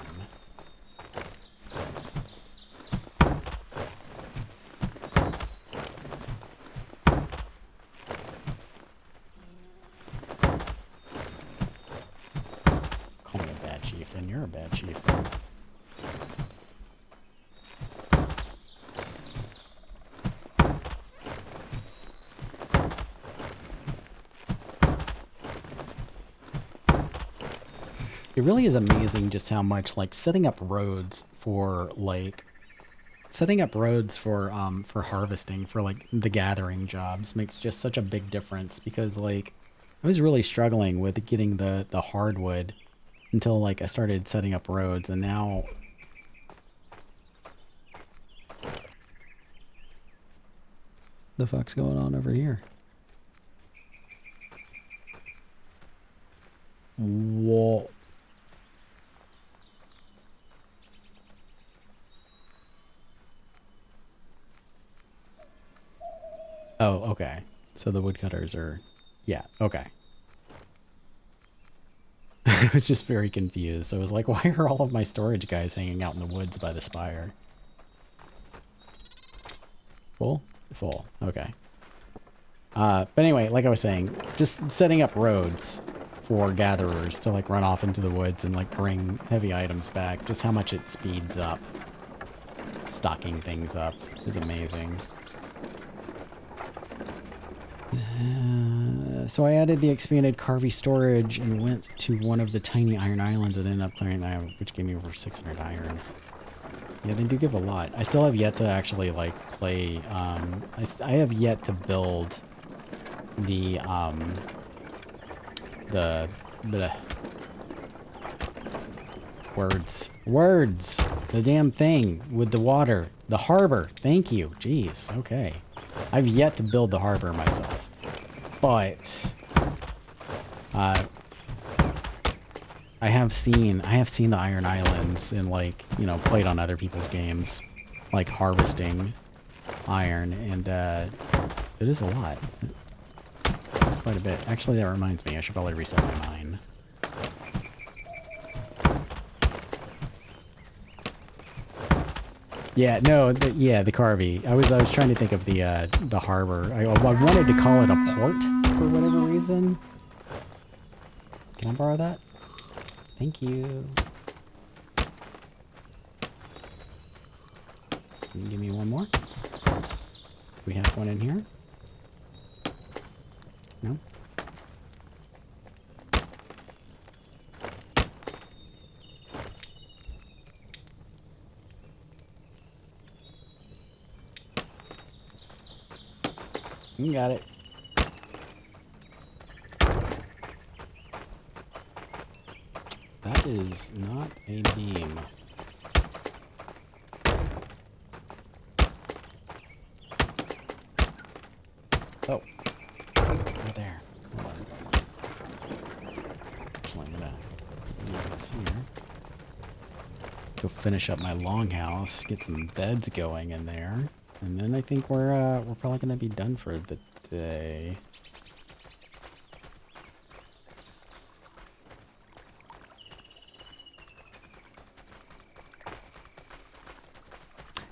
Call me a bad chieftain. You're a bad chieftain. It really is amazing just how much like setting up roads for harvesting for like the gathering jobs makes just such a big difference, because like I was really struggling with getting the hardwood until like I started setting up roads, and now the fuck's going on over here? Whoa. Oh, okay. So the woodcutters are... Yeah, okay. I was just very confused. I was like, why are all of my storage guys hanging out in the woods by the spire? Full? Full. Okay. But anyway, like I was saying, just setting up roads for gatherers to like run off into the woods and like bring heavy items back, just how much it speeds up stocking things up is amazing. So I added the expanded carvy storage and went to one of the tiny iron islands and ended up clearing that, which gave me over 600 iron. Yeah, they do give a lot. I still have yet to actually like play, I have yet to build the words, the damn thing with the water, the harbor. Thank you. Jeez. Okay. I've yet to build the harbor myself, but I have seen the Iron Islands and like, you know, played on other people's games, like harvesting iron, and it is a lot. It's quite a bit. Actually, that reminds me, I should probably reset my mine. Yeah, no, yeah, the Carvey. I was trying to think of the harbor. I wanted to call it a port for whatever reason. Can I borrow that? Thank you. Can you give me one more? We have one in here? No? You got it. That is not a beam. Oh. Right there. Hold on. Actually, I'm gonna leave this here. Go finish up my longhouse, get some beds going in there. And then I think we're probably gonna be done for the day.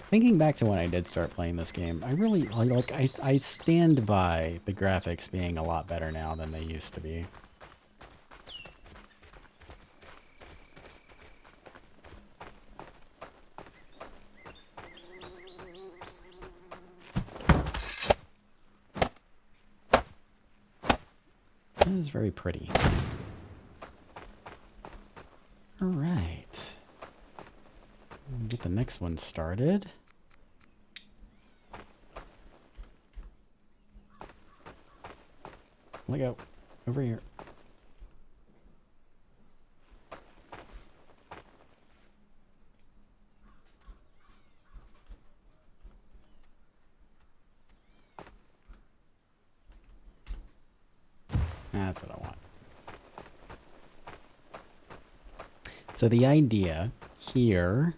Thinking back to when I did start playing this game, I really I stand by the graphics being a lot better now than they used to be. That is very pretty. All right. Get the next one started. Let go. Over here. That's what I want. So the idea here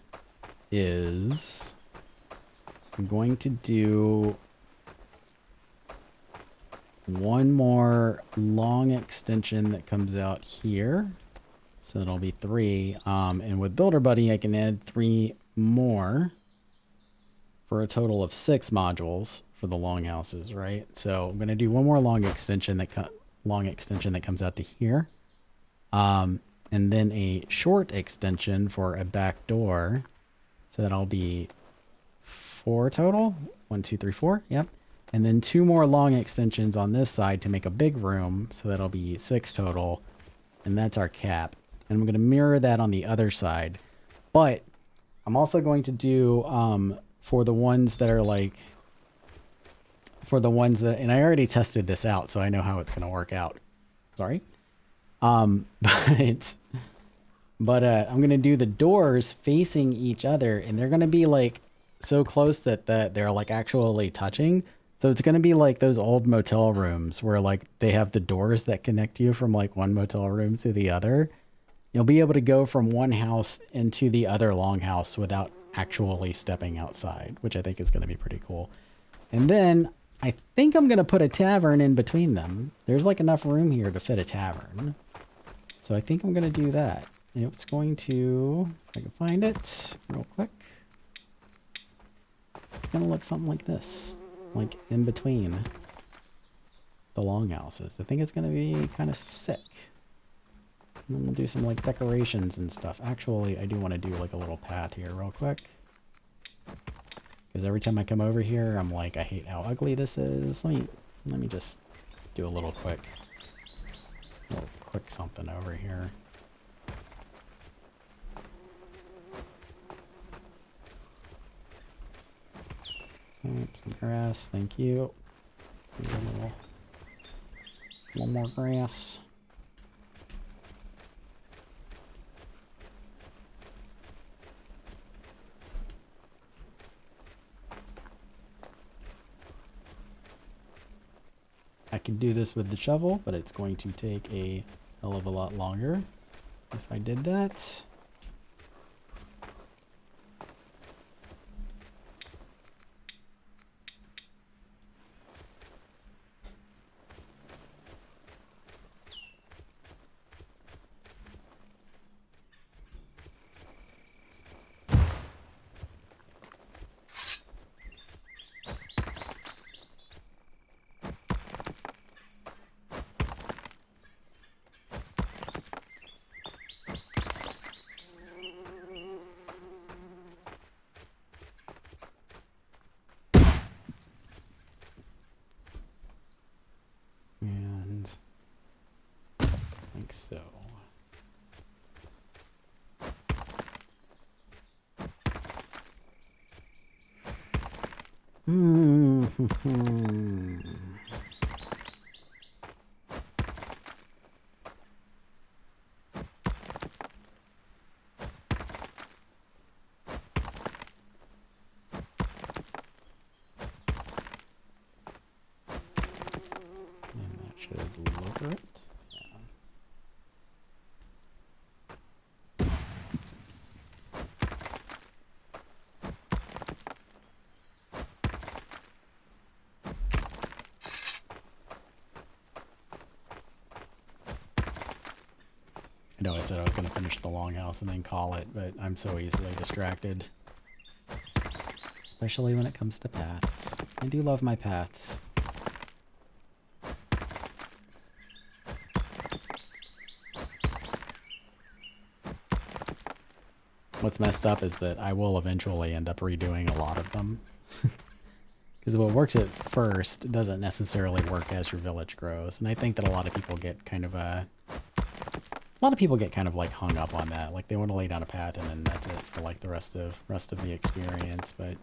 is I'm going to do one more long extension that comes out here. So it'll be 3. And with Builder Buddy, I can add 3 more for a total of 6 modules for the longhouses, right? So I'm going to do one more long extension that comes out to here. And then a short extension for a back door. So that'll be 4 total. 1, 2, 3, 4. Yep. And then 2 more long extensions on this side to make a big room. So that'll be 6 total. And that's our cap. And I'm going to mirror that on the other side. But I'm also going to do, for the ones that are like, and I already tested this out, so I know how it's going to work out. Sorry. But I'm going to do the doors facing each other, and they're going to be like so close that they're like actually touching. So it's going to be like those old motel rooms where like they have the doors that connect you from like one motel room to the other. You'll be able to go from one house into the other longhouse without actually stepping outside, which I think is going to be pretty cool. And then I think I'm going to put a tavern in between them. There's like enough room here to fit a tavern. So I think I'm going to do that. It's going to, if I can find it real quick. It's going to look something like this, like in between the longhouses. I think it's going to be kind of sick. And then we'll do some like decorations and stuff. Actually, I do want to do like a little path here real quick. Because every time I come over here, I'm like, I hate how ugly this is. Let me just do a little quick something over here. Some grass, thank you. A little more grass. I can do this with the shovel, but it's going to take a hell of a lot longer if I did that. So I know I said I was going to finish the Longhouse and then call it, but I'm so easily distracted. Especially when it comes to paths. I do love my paths. What's messed up is that I will eventually end up redoing a lot of them. Because what works at first doesn't necessarily work as your village grows. And I think that a lot of people get kind of like hung up on that. Like they want to lay down a path and then that's it for like the rest of the experience. But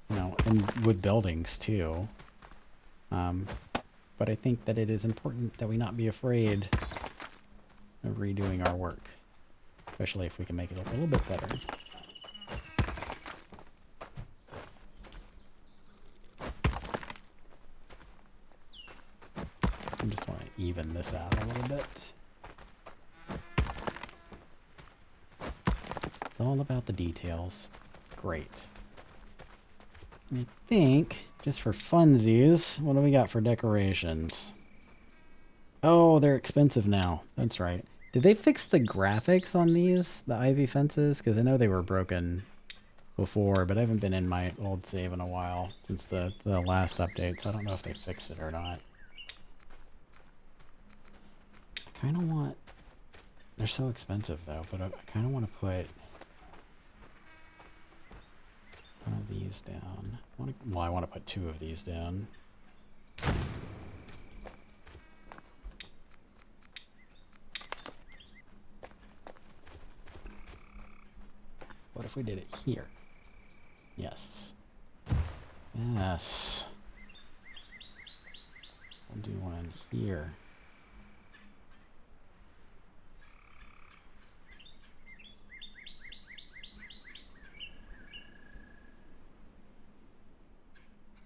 you know, and with buildings too. But I think that it is important that we not be afraid of redoing our work. Especially if we can make it a little bit better. I just want to even this out a little bit. It's all about the details. Great. I think, just for funsies, what do we got for decorations? Oh, they're expensive now. That's right. Did they fix the graphics on these, the ivy fences? Because I know they were broken before, but I haven't been in my old save in a while since the last update, so I don't know if they fixed it or not. I kind of want... They're so expensive though, but I kind of want to put one of these down. Well, I want to put two of these down. What if we did it here? Yes. Yes. We'll do one here.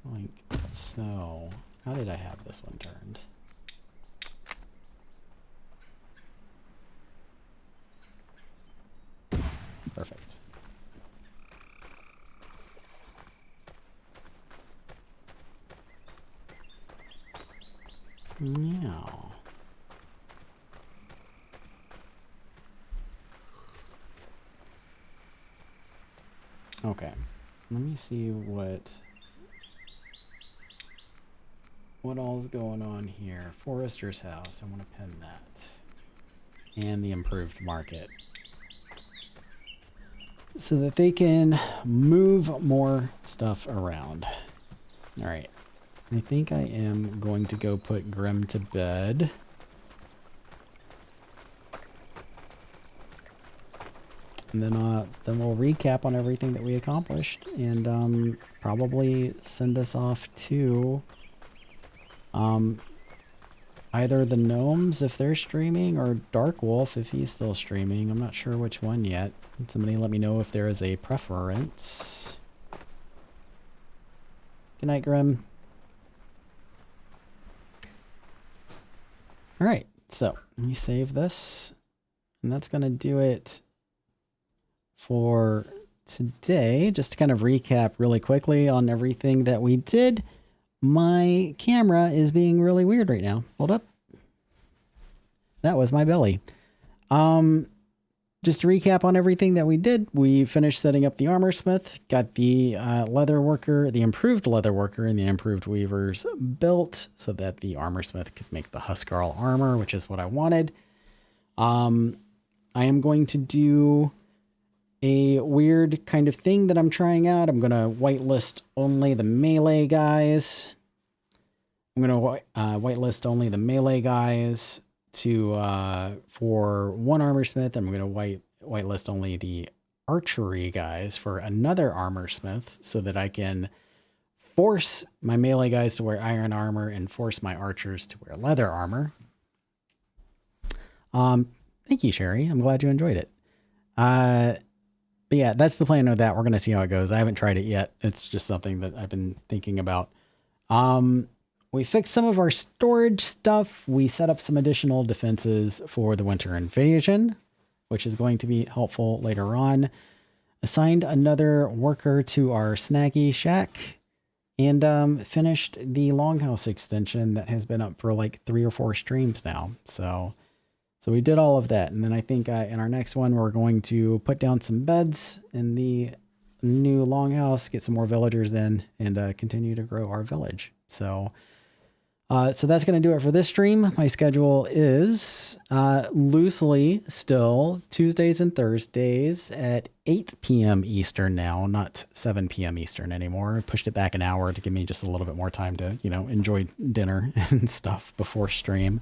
Like so. How did I have this one turned? Perfect. Now. Okay. Let me see what all's going on here. Forester's house. I want to pin that. And the improved market. So that they can move more stuff around. All right. I think I am going to go put Grim to bed. And then we'll recap on everything that we accomplished and probably send us off to either the gnomes if they're streaming or Dark Wolf if he's still streaming. I'm not sure which one yet. Somebody let me know if there is a preference. Good night, Grim. All right, so let me save this, and that's going to do it for today. Just to kind of recap really quickly on everything that we did. My camera is being really weird right now. Hold up. That was my belly. Just to recap on everything that we did, we finished setting up the armor smith, got the leather worker, the improved leather worker, and the improved weavers built so that the armor smith could make the huskarl armor, which is what I wanted. I am going to do a weird kind of thing that I'm trying out. I'm going to whitelist only the melee guys. I'm going to whitelist only the melee guys for one armor smith. I'm going to whitelist only the archery guys for another armor smith so that I can force my melee guys to wear iron armor and force my archers to wear leather armor. Thank you, Sherry. I'm glad you enjoyed it. But yeah, that's the plan with that. We're going to see how it goes. I haven't tried it yet. It's just something that I've been thinking about. We fixed some of our storage stuff. We set up some additional defenses for the winter invasion, which is going to be helpful later on. Assigned another worker to our Snacky Shack and finished the Longhouse extension that has been up for like 3 or 4 streams now. So So we did all of that. And then I think in our next one, we're going to put down some beds in the new longhouse, get some more villagers in, and continue to grow our village. So so that's going to do it for this stream. My schedule is loosely still Tuesdays and Thursdays at 8 p.m. Eastern now, not 7 p.m. Eastern anymore. I pushed it back an hour to give me just a little bit more time to, enjoy dinner and stuff before stream.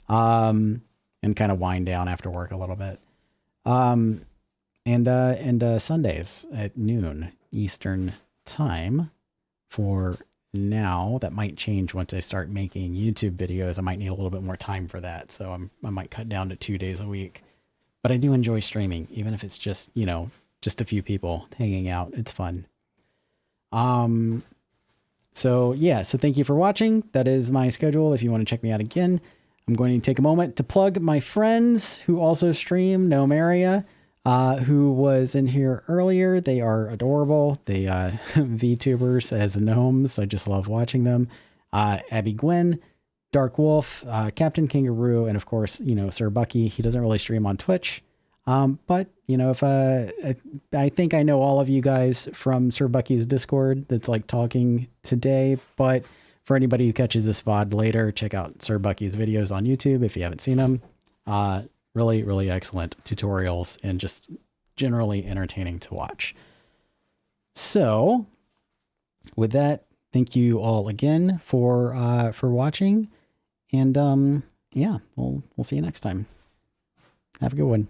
And kind of wind down after work a little bit. And Sundays at noon Eastern time for now. That might change once I start making YouTube videos. I might need a little bit more time for that. So I might cut down to 2 days a week, but I do enjoy streaming, even if it's just, just a few people hanging out. It's fun. So yeah, so thank you for watching. That is my schedule. If you want to check me out again, I'm going to take a moment to plug my friends who also stream, Gnome Area, who was in here earlier. They are adorable. They VTubers as gnomes. I just love watching them. Abby Gwen, Dark Wolf, Captain Kangaroo, and of course, Sir Bucky. He doesn't really stream on Twitch. But if I think I know all of you guys from Sir Bucky's Discord that's like talking today, but for anybody who catches this VOD later, check out Sir Bucky's videos on YouTube if you haven't seen them. Really, really excellent tutorials and just generally entertaining to watch. So with that, thank you all again for watching. And yeah, we'll see you next time. Have a good one.